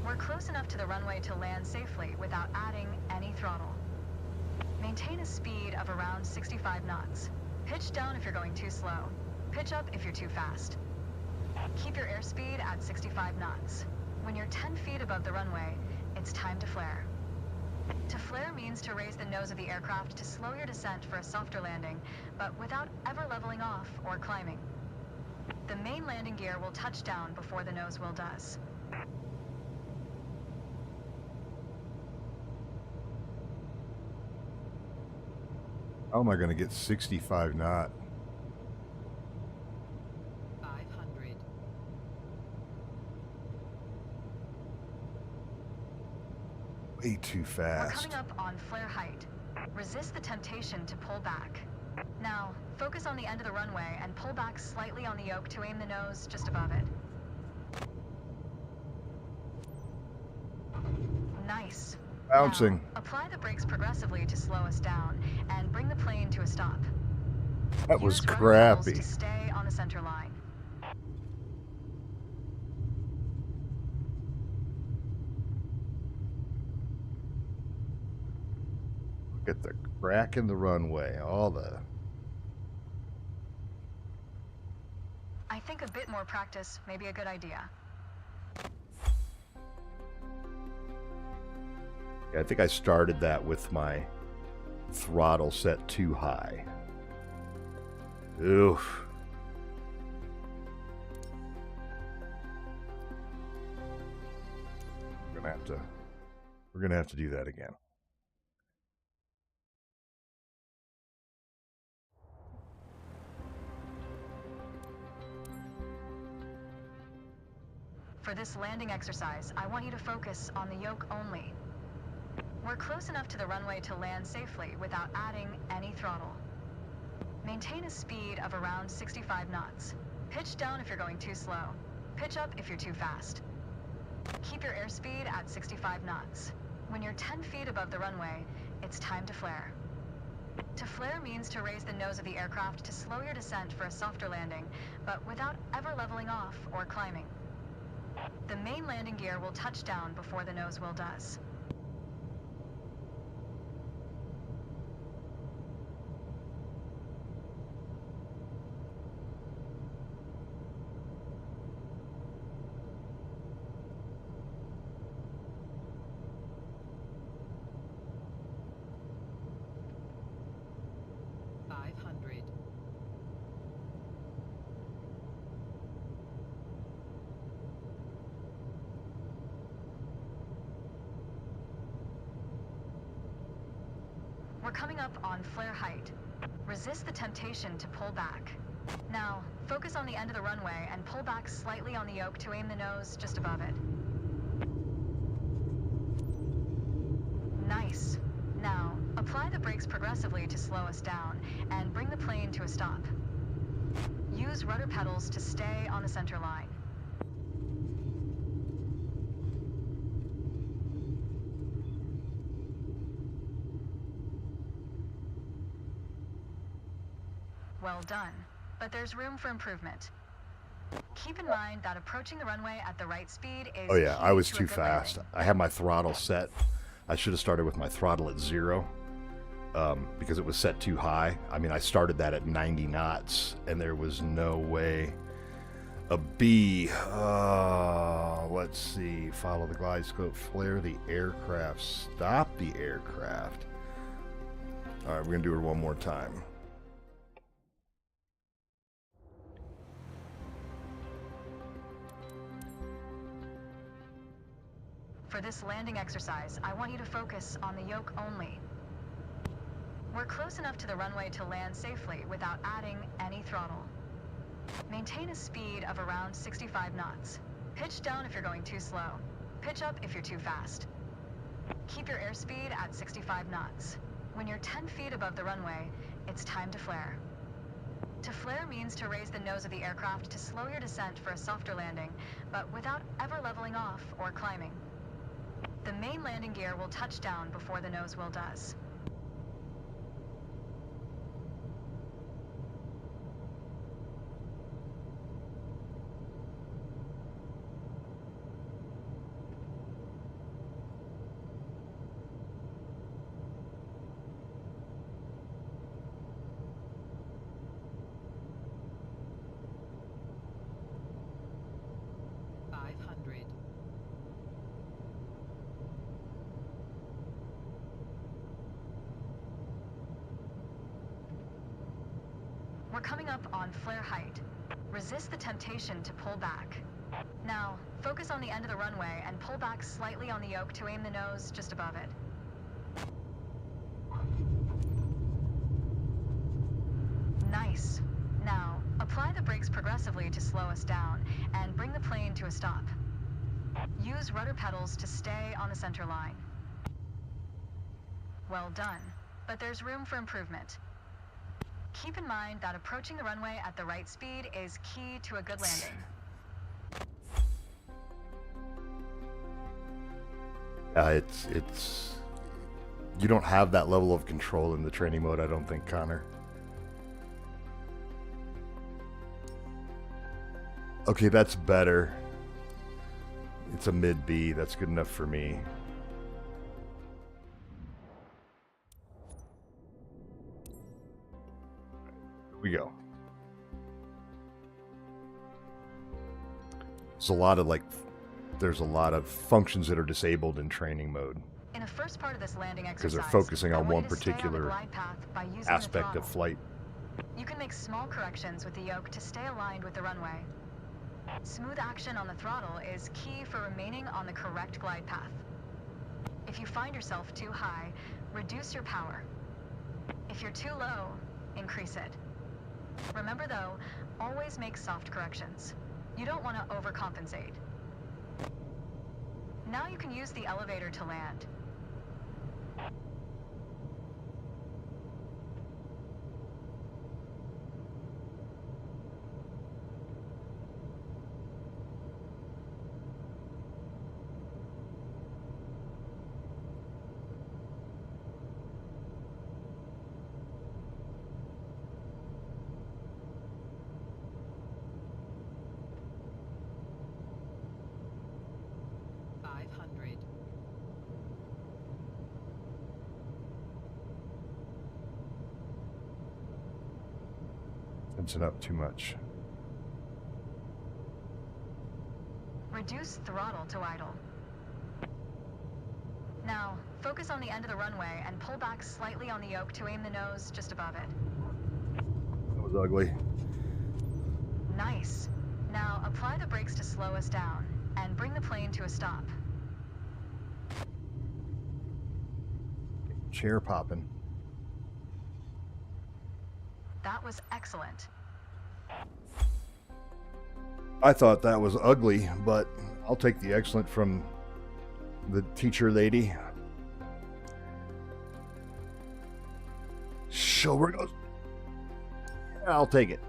We're close enough to the runway to land safely without adding any throttle. Maintain a speed of around 65 knots. Pitch down if you're going too slow. Pitch up if you're too fast. Keep your airspeed at 65 knots. When you're 10 feet above the runway, it's time to flare. To flare means to raise the nose of the aircraft to slow your descent for a softer landing, but without ever leveling off or climbing. The main landing gear will touch down before the nose wheel does. How am I going to get 65 knot? 500. Way too We're fast. coming up on flare height. Resist the temptation to pull back. Now, focus on the end of the runway and pull back slightly on the yoke to aim the nose just above it. Nice. Bouncing. Now, apply the brakes progressively to slow us down and bring the plane to a stop. That was Use rudder pedals crappy. to stay on the center line. Look at the crack in the runway. All the... I think a bit more practice may be a good idea. I think I started that with my throttle set too high. Oof. We're gonna have to do that again. For this landing exercise, I want you to focus on the yoke only. We're close enough to the runway to land safely without adding any throttle. Maintain a speed of around 65 knots. Pitch down if you're going too slow. Pitch up if you're too fast. Keep your airspeed at 65 knots. When you're 10 feet above the runway, it's time to flare. To flare means to raise the nose of the aircraft to slow your descent for a softer landing, but without ever leveling off or climbing. The main landing gear will touch down before the nose wheel does. We're coming up on flare height. Resist the temptation to pull back. Now, focus on the end of the runway and pull back slightly on the yoke to aim the nose just above it. Nice. Now, apply the brakes progressively to slow us down and bring the plane to a stop. Use rudder pedals to stay on the center line. Well done, but there's room for improvement. Keep in mind that approaching the runway at the right speed is Oh yeah, I key was to a too good fast. landing. I had my throttle set. I should have started with my throttle at 0 because it was set too high. I mean, I started that at 90 knots, and there was no way. A B. Let's see. Follow the glide scope. Flare the aircraft. Stop the aircraft. All right, we're going to do it one more time. For this landing exercise, I want you to focus on the yoke only. We're close enough to the runway to land safely without adding any throttle. Maintain a speed of around 65 knots. Pitch down if you're going too slow. Pitch up if you're too fast. Keep your airspeed at 65 knots. When you're 10 feet above the runway, it's time to flare. To flare means to raise the nose of the aircraft to slow your descent for a softer landing, but without ever leveling off or climbing. The main landing gear will touch down before the nose wheel does. We're coming up on flare height. Resist the temptation to pull back. Now, focus on the end of the runway and pull back slightly on the yoke to aim the nose just above it. Nice. Now, apply the brakes progressively to slow us down and bring the plane to a stop. Use rudder pedals to stay on the center line. Well done, but there's room for improvement. Keep in mind that approaching the runway at the right speed is key to a good landing. It's you don't have that level of control in the training mode, I don't think, Connor. Okay, that's better. It's a mid B. That's good enough for me. Here we go. There's a lot of functions that are disabled in training mode In the first part of this landing exercise, because they're focusing I on want one you to stay on the particular glide path by using the aspect of throttle. flight. You can make small corrections with the yoke to stay aligned with the runway. Smooth action on the throttle is key for remaining on the correct glide path. If you find yourself too high, reduce your power. If you're too low, increase it. Remember though, always make soft corrections. You don't want to overcompensate. Now you can use the elevator to land. Tensing up too much. Reduce throttle to idle. Now, focus on the end of the runway and pull back slightly on the yoke to aim the nose just above it. That was ugly. Nice. Now, apply the brakes to slow us down and bring the plane to a stop. Chair popping. That was excellent. I thought that was ugly, but I'll take the excellent from the teacher lady. Shoulder goes. I'll take it.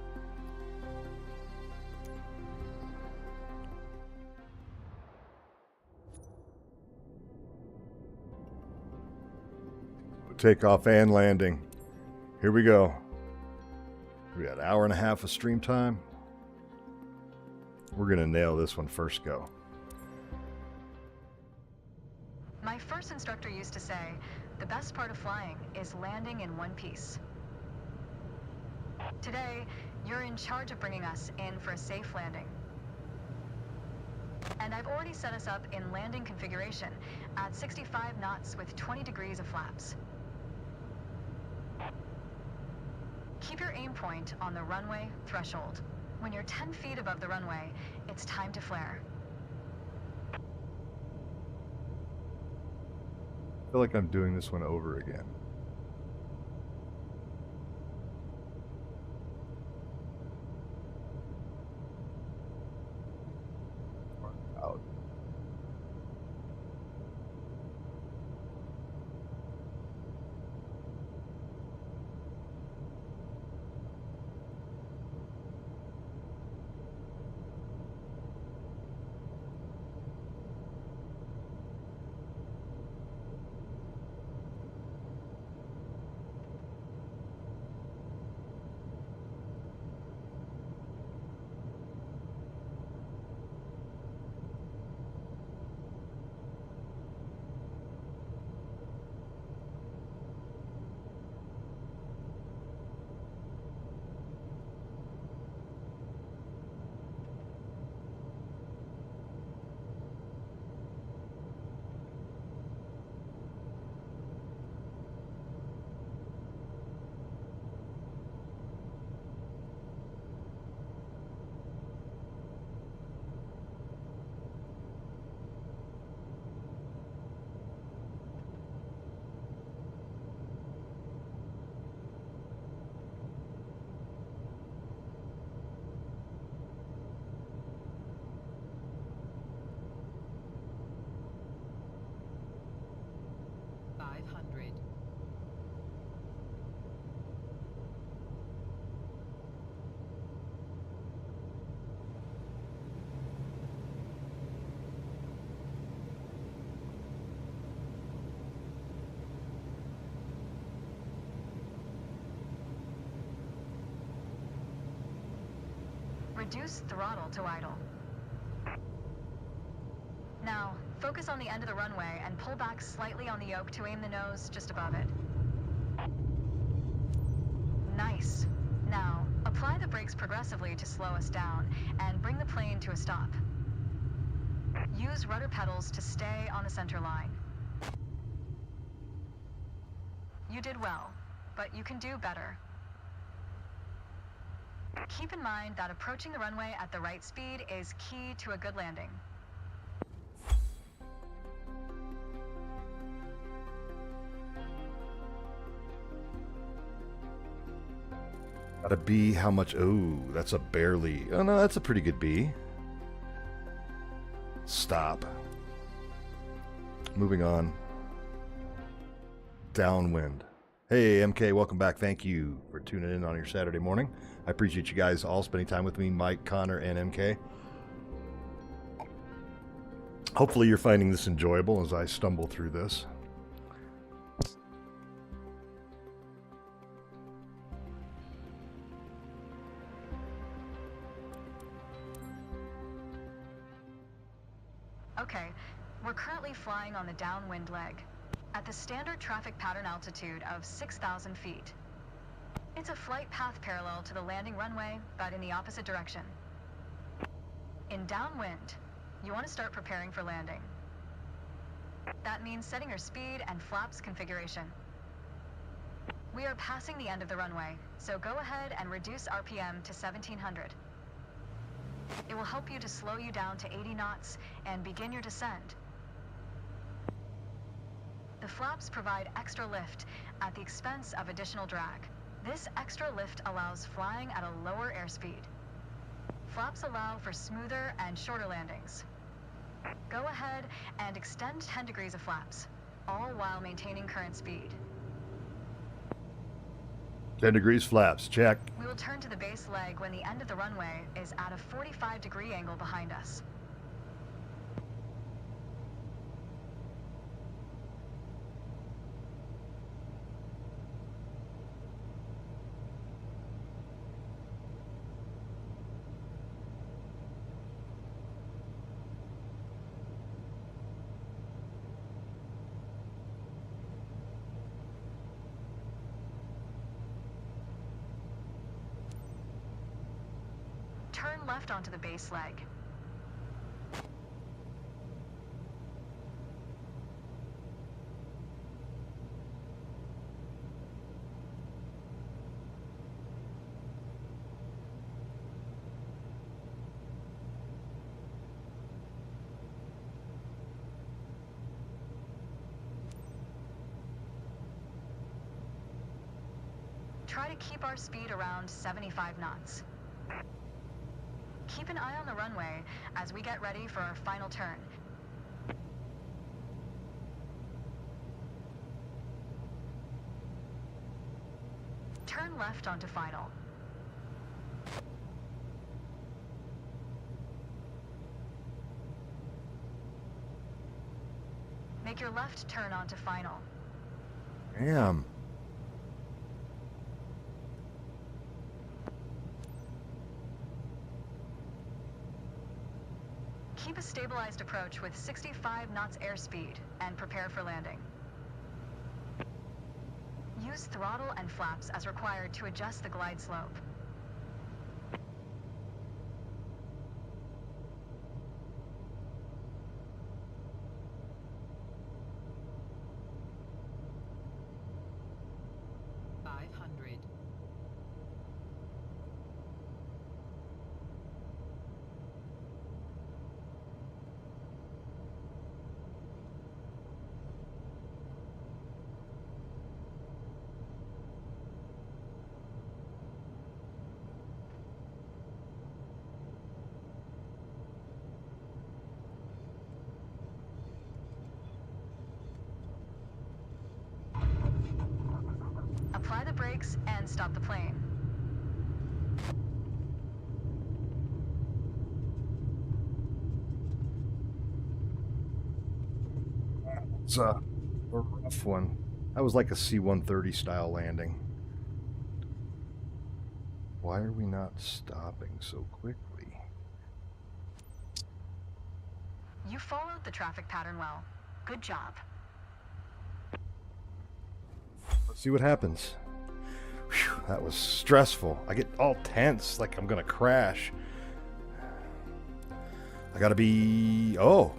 Takeoff and landing. Here we go. We got an hour and a half of stream time. We're going to nail this one first go. My first instructor used to say, the best part of flying is landing in one piece. Today, you're in charge of bringing us in for a safe landing. And I've already set us up in landing configuration at 65 knots with 20 degrees of flaps. Keep your aim point on the runway threshold. When you're 10 feet above the runway, it's time to flare. I feel like I'm doing this one over again. Out. Reduce throttle to idle. Now, focus on the end of the runway and pull back slightly on the yoke to aim the nose just above it. Nice. Now, apply the brakes progressively to slow us down and bring the plane to a stop. Use rudder pedals to stay on the center line. You did well, but you can do better. Keep in mind that approaching the runway at the right speed is key to a good landing. Got a B. How much? Oh, that's a barely. Oh, no, that's a pretty good B. Stop. Moving on. Downwind. Hey, MK, welcome back. Thank you for tuning in on your Saturday morning. I appreciate you guys all spending time with me, Mike, Connor, and MK. Hopefully you're finding this enjoyable as I stumble through this. Okay, we're currently flying on the downwind leg at the standard traffic pattern altitude of 6,000 feet. It's a flight path parallel to the landing runway, but in the opposite direction. In downwind, you want to start preparing for landing. That means setting your speed and flaps configuration. We are passing the end of the runway, so go ahead and reduce RPM to 1700. It will help you to slow you down to 80 knots and begin your descent. The flaps provide extra lift at the expense of additional drag. This extra lift allows flying at a lower airspeed. Flaps allow for smoother and shorter landings. Go ahead and extend 10 degrees of flaps, all while maintaining current speed. 10 degrees flaps, check. We will turn to the base leg when the end of the runway is at a 45-degree angle behind us. Turn left onto the base leg. Try to keep our speed around 75 knots. Keep an eye on the runway as we get ready for our final turn. Turn left onto final. Make your left turn onto final. Damn. Keep a stabilized approach with 65 knots airspeed and prepare for landing. Use throttle and flaps as required to adjust the glide slope. Apply the brakes and stop the plane. It's a rough one. That was like a C-130 style landing. Why are we not stopping so quickly? You followed the traffic pattern well. Good job. Let's see what happens. Whew, that was stressful. I get all tense, like I'm gonna crash. I gotta be... Oh,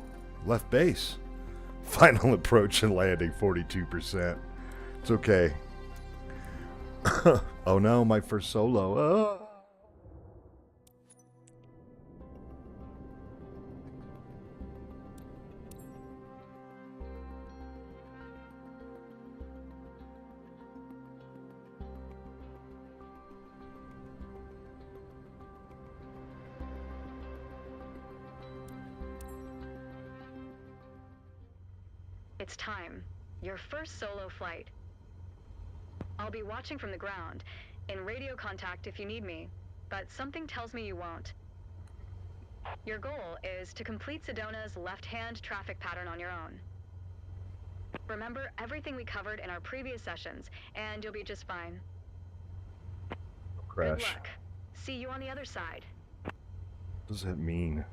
left base. Final approach and landing, 42%. It's okay. Oh no, my first solo. Ah. It's time. Your first solo flight. I'll be watching from the ground, in radio contact if you need me, but something tells me you won't. Your goal is to complete Sedona's left-hand traffic pattern on your own. Remember everything we covered in our previous sessions, and you'll be just fine. Crash. Good luck. See you on the other side. What does that mean?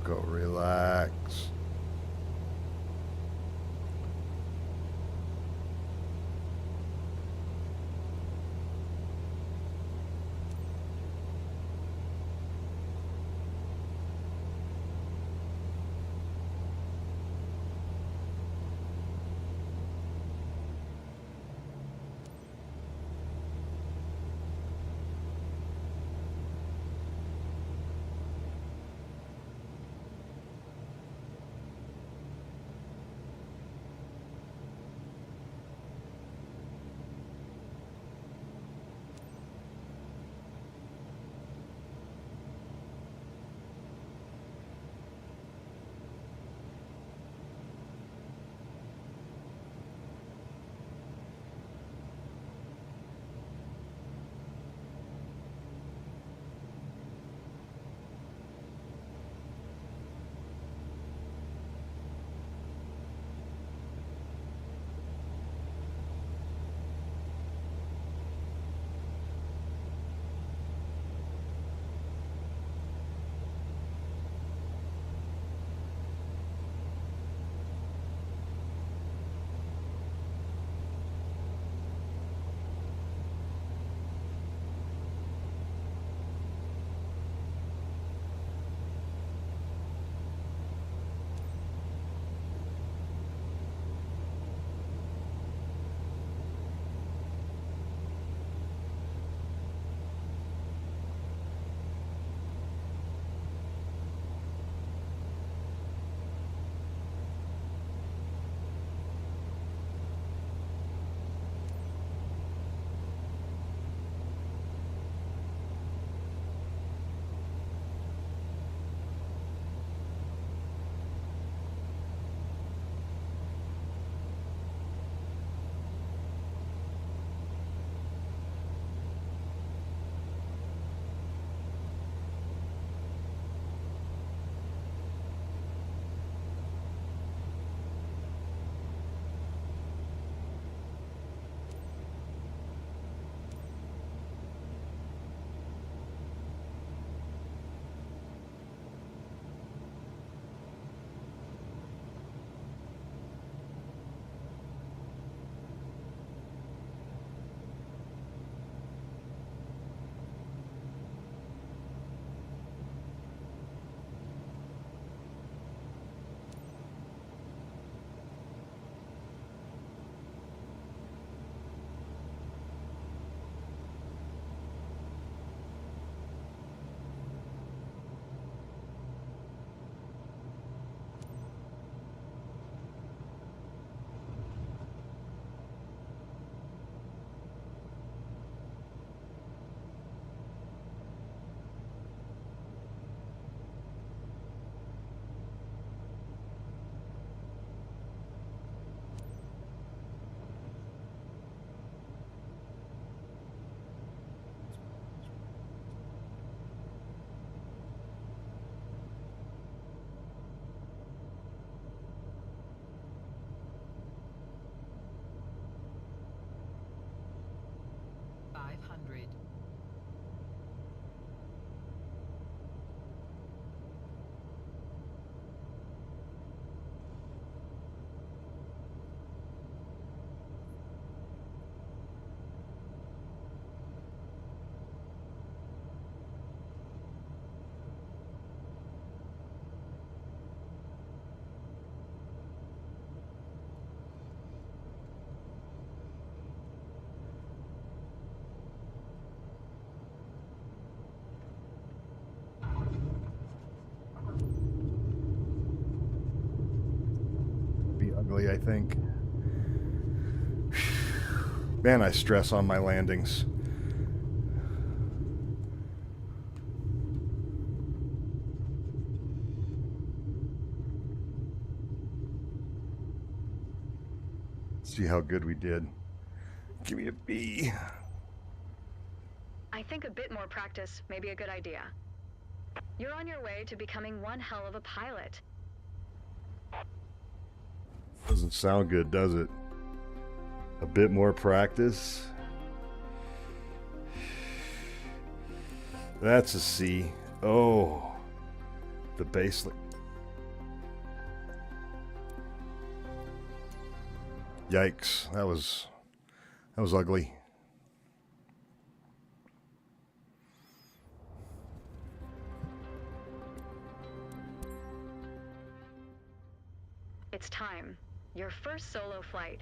Go relax. ugly, I think. Man, I stress on my landings. See how good we did. Give me a B. I think a bit more practice may be a good idea. You're on your way to becoming one hell of a pilot. Doesn't sound good, does it? A bit more practice. That's a C. Oh, the baseline. Yikes! That was ugly. It's time. Your first solo flight.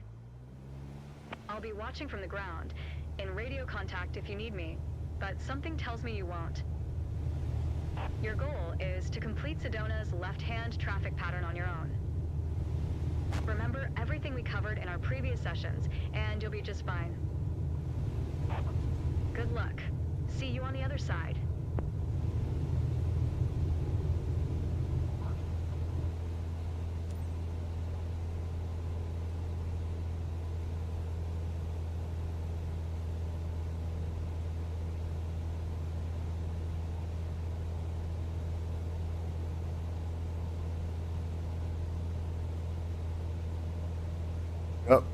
I'll be watching from the ground, in radio contact if you need me, but something tells me you won't. Your goal is to complete Sedona's left-hand traffic pattern on your own. Remember everything we covered in our previous sessions, and you'll be just fine. Good luck. See you on the other side. Up.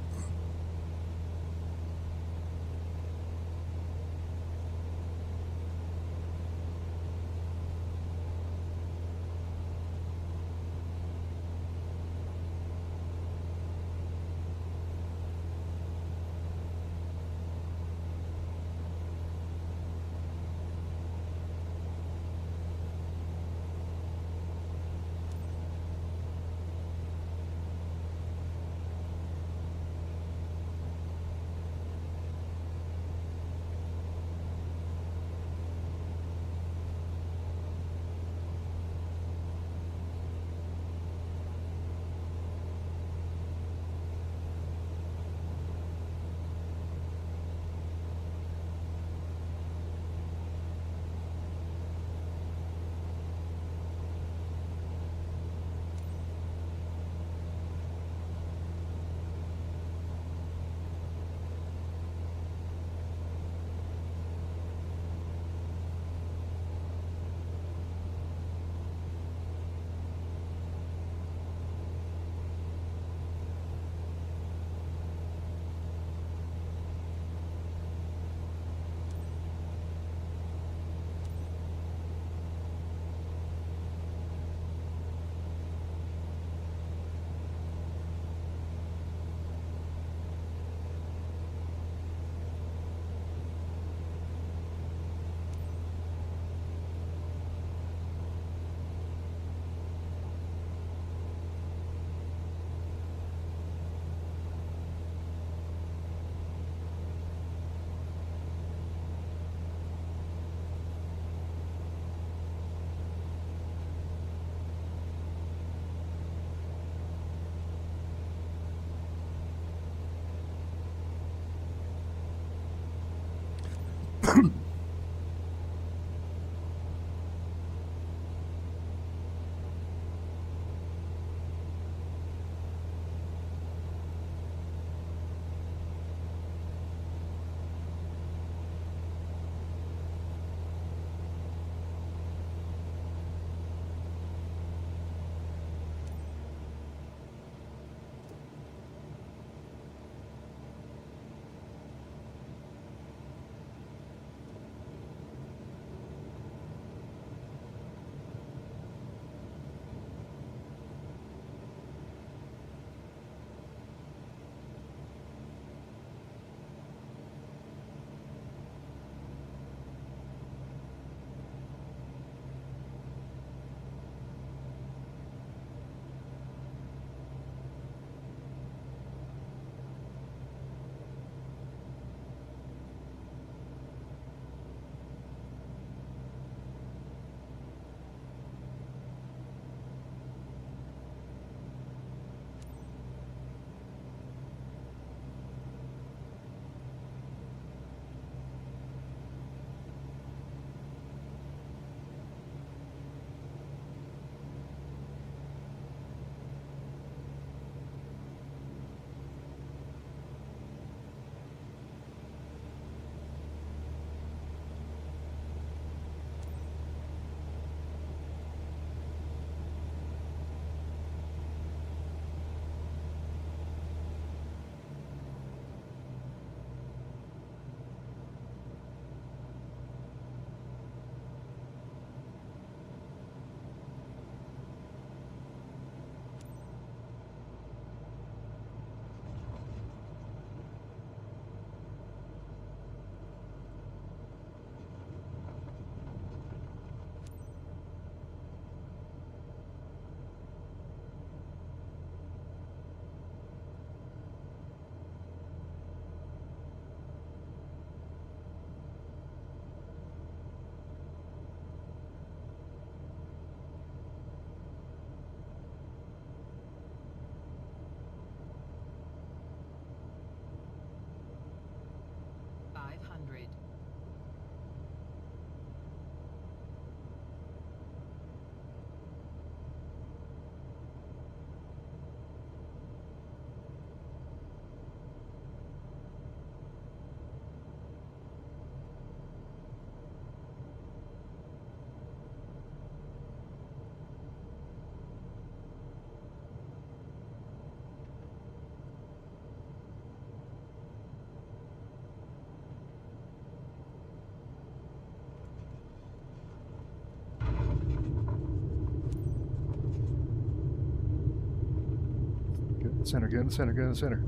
center, get in the center, get in the center.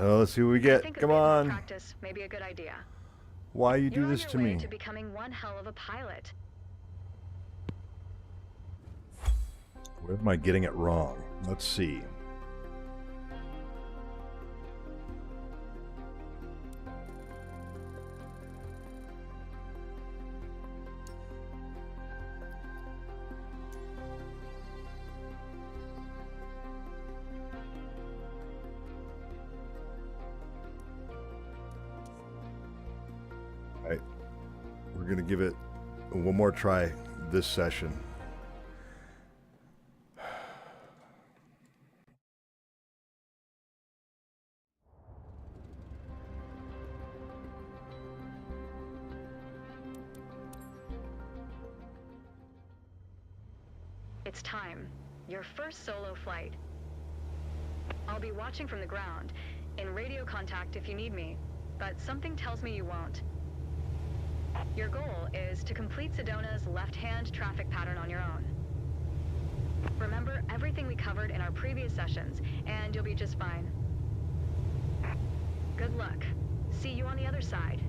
Well, let's see what we I get. think a Come bit more on. practice may be a good idea. Why you You're do on this your to way me? to becoming one hell of a pilot. Where am I getting it wrong? Let's see. All right. We're going to give it one more try this session. It's time. Your first solo flight. I'll be watching from the ground, in radio contact if you need me, but something tells me you won't. Your goal is to complete Sedona's left-hand traffic pattern on your own. Remember everything we covered in our previous sessions, and you'll be just fine. Good luck. See you on the other side.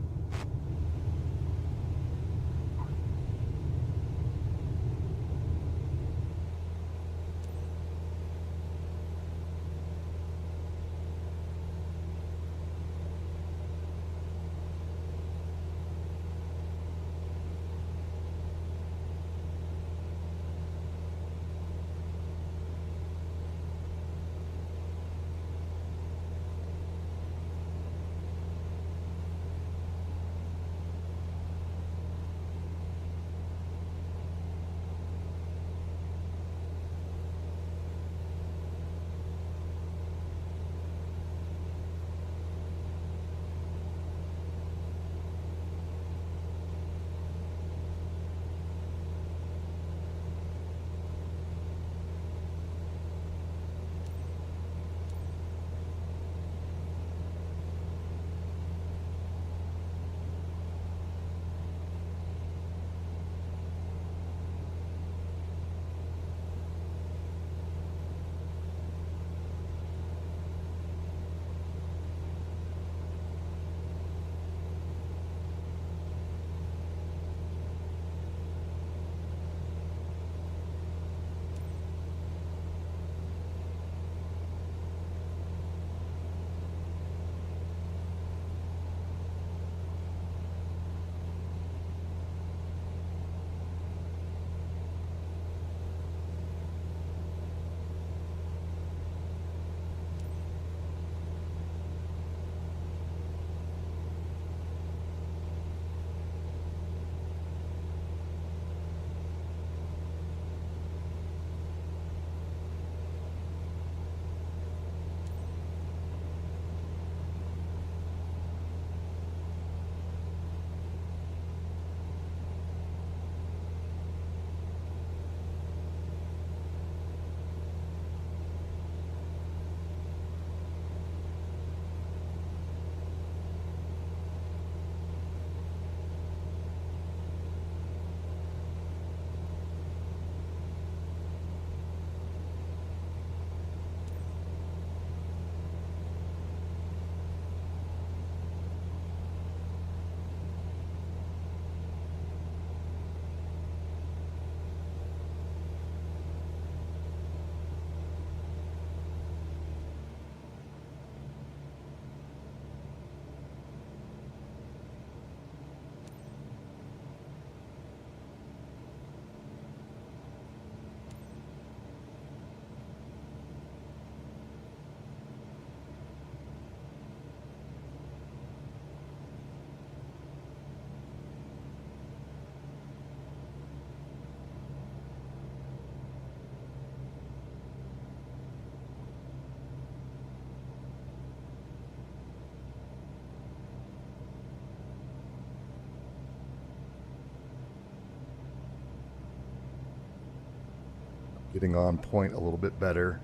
Getting on point a little bit better.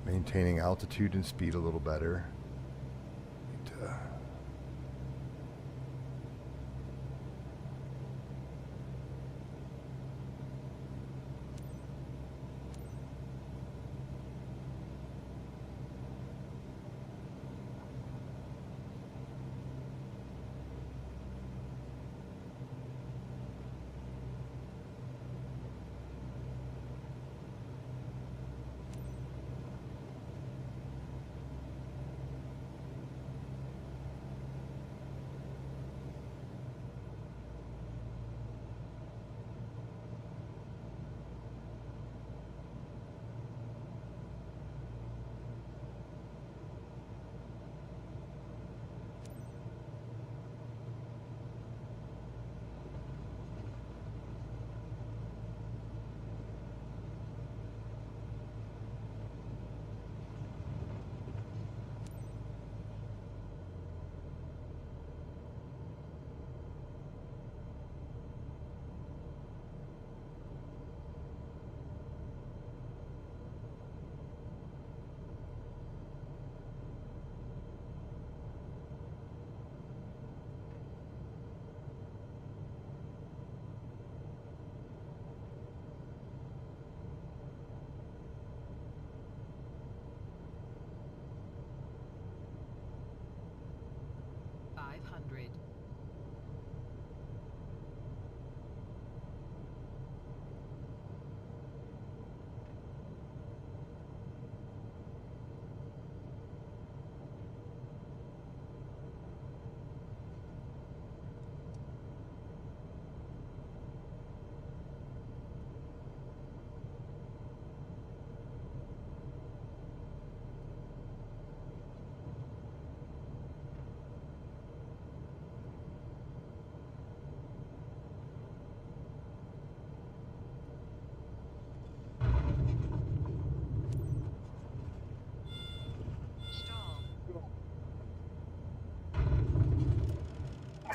Maintaining altitude and speed a little better.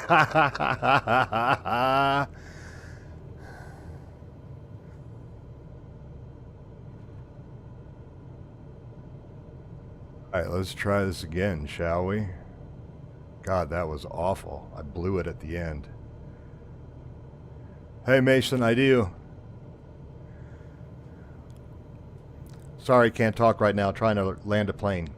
All right, let's try this again, shall we? God, that was awful. I blew it at the end. Hey, Mason, I do. Sorry, can't talk right now. Trying to land a plane.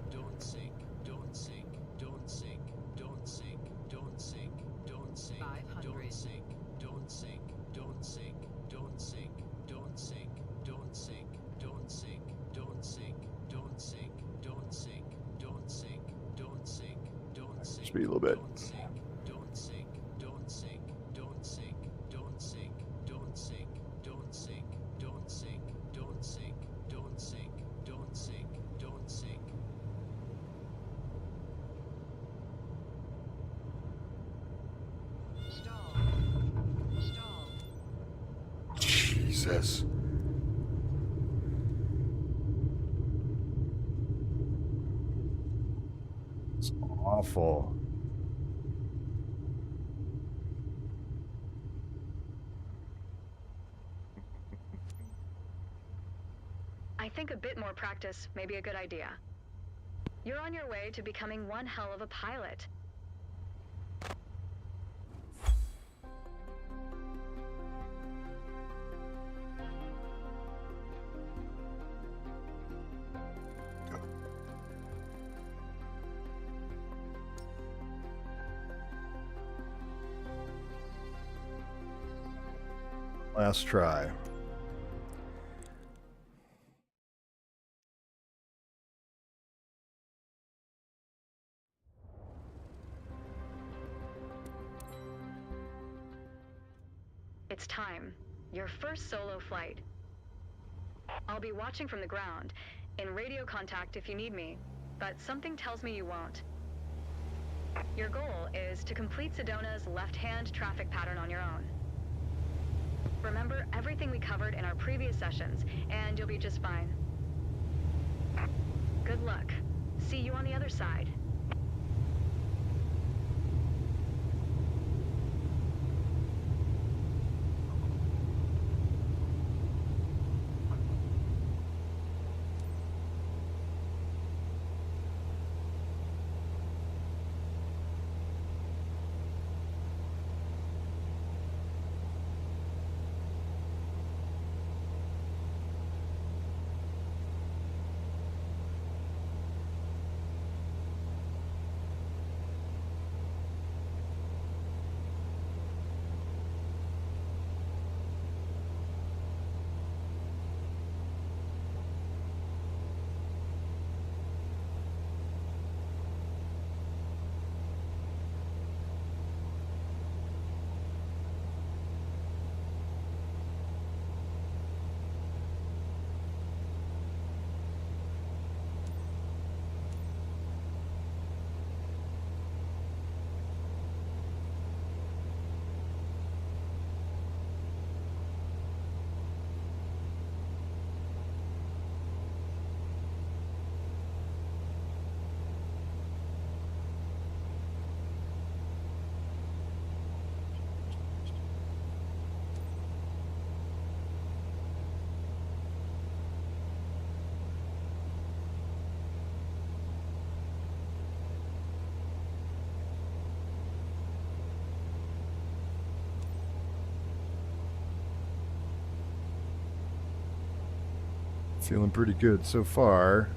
Don't sink, don't sink, don't sink, don't sink, don't sink, don't sink, 500. don't sink, don't sink, don't sink, don't sink, don't sink, don't sink, don't sink, don't sink, don't sink, don't sink, don't sink, don't sink, don't sink. Speed a little bit. Don't sink, don't sink, don't sink, don't sink, don't sink, don't sink, don't sink, don't sink, don't sink, don't sink, don't sink, don't sink. Stall. Stall. Jesus. It's awful. I think a bit more practice may be a good idea. You're on your way to becoming one hell of a pilot. Last try. It's time. Your first solo flight. I'll be watching from the ground, in radio contact if you need me, but something tells me you won't. Your goal is to complete Sedona's left-hand traffic pattern on your own. Remember everything we covered in our previous sessions, and you'll be just fine. Good luck. See you on the other side. Feeling pretty good so far.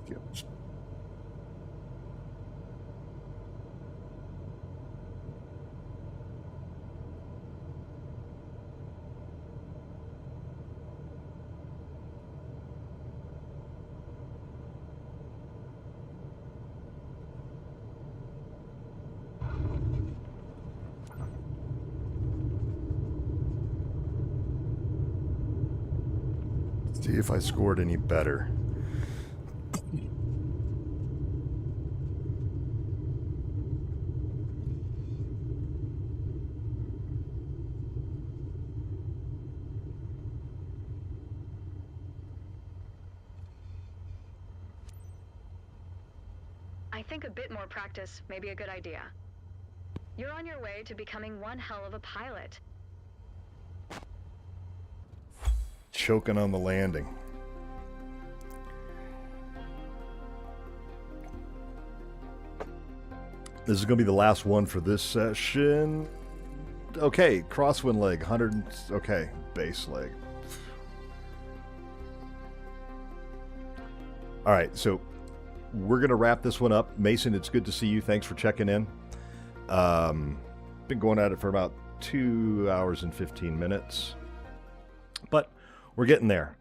Yep. See if I scored any better. I think a bit more practice may be a good idea. You're on your way to becoming one hell of a pilot. Choking on the landing. This is going to be the last one for this session. Okay, crosswind leg, 100. Okay, base leg. All right, so we're going to wrap this one up. Mason, it's good to see you. Thanks for checking in. Been going at it for about 2 hours and 15 minutes. we're getting there.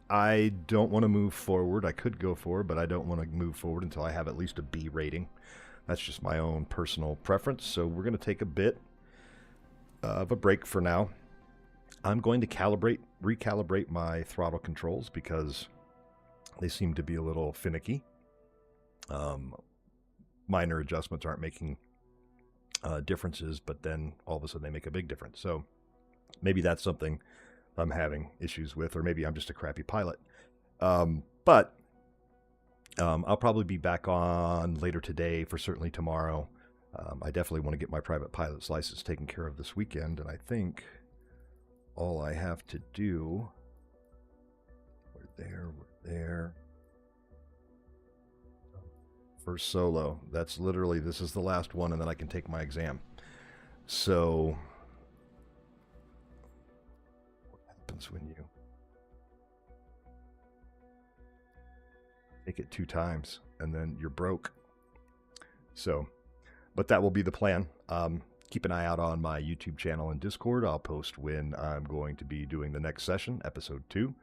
I don't want to move forward. I could go forward, but I don't want to move forward until I have at least a B rating. That's just my own personal preference. So we're going to take a bit of a break for now. I'm going to recalibrate my throttle controls because they seem to be a little finicky. Minor adjustments aren't making differences, but then all of a sudden they make a big difference. So maybe that's something I'm having issues with, or maybe I'm just a crappy pilot. But I'll probably be back on later today, for certainly tomorrow. I definitely want to get my private pilot's license taken care of this weekend, and I think all I have to do... We're there. First solo. That's literally, this is the last one, and then I can take my exam. So... when you take it 2 times and then you're broke. So, but that will be the plan. Keep an eye out on my YouTube channel and Discord. I'll post when I'm going to be doing the next session, episode 2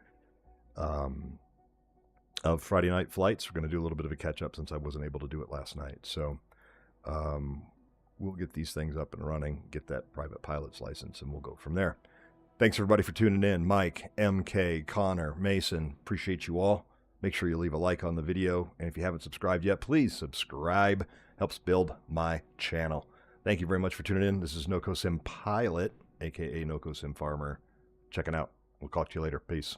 of Friday Night Flights. We're going to do a little bit of a catch up since I wasn't able to do it last night. So we'll get these things up and running, get that private pilot's license, and we'll go from there. Thanks, everybody, for tuning in. Mike, MK, Connor, Mason, appreciate you all. Make sure you leave a like on the video. And if you haven't subscribed yet, please subscribe. Helps build my channel. Thank you very much for tuning in. This is NocoSim Pilot, a.k.a. NocoSim Farmer, checking out. We'll talk to you later. Peace.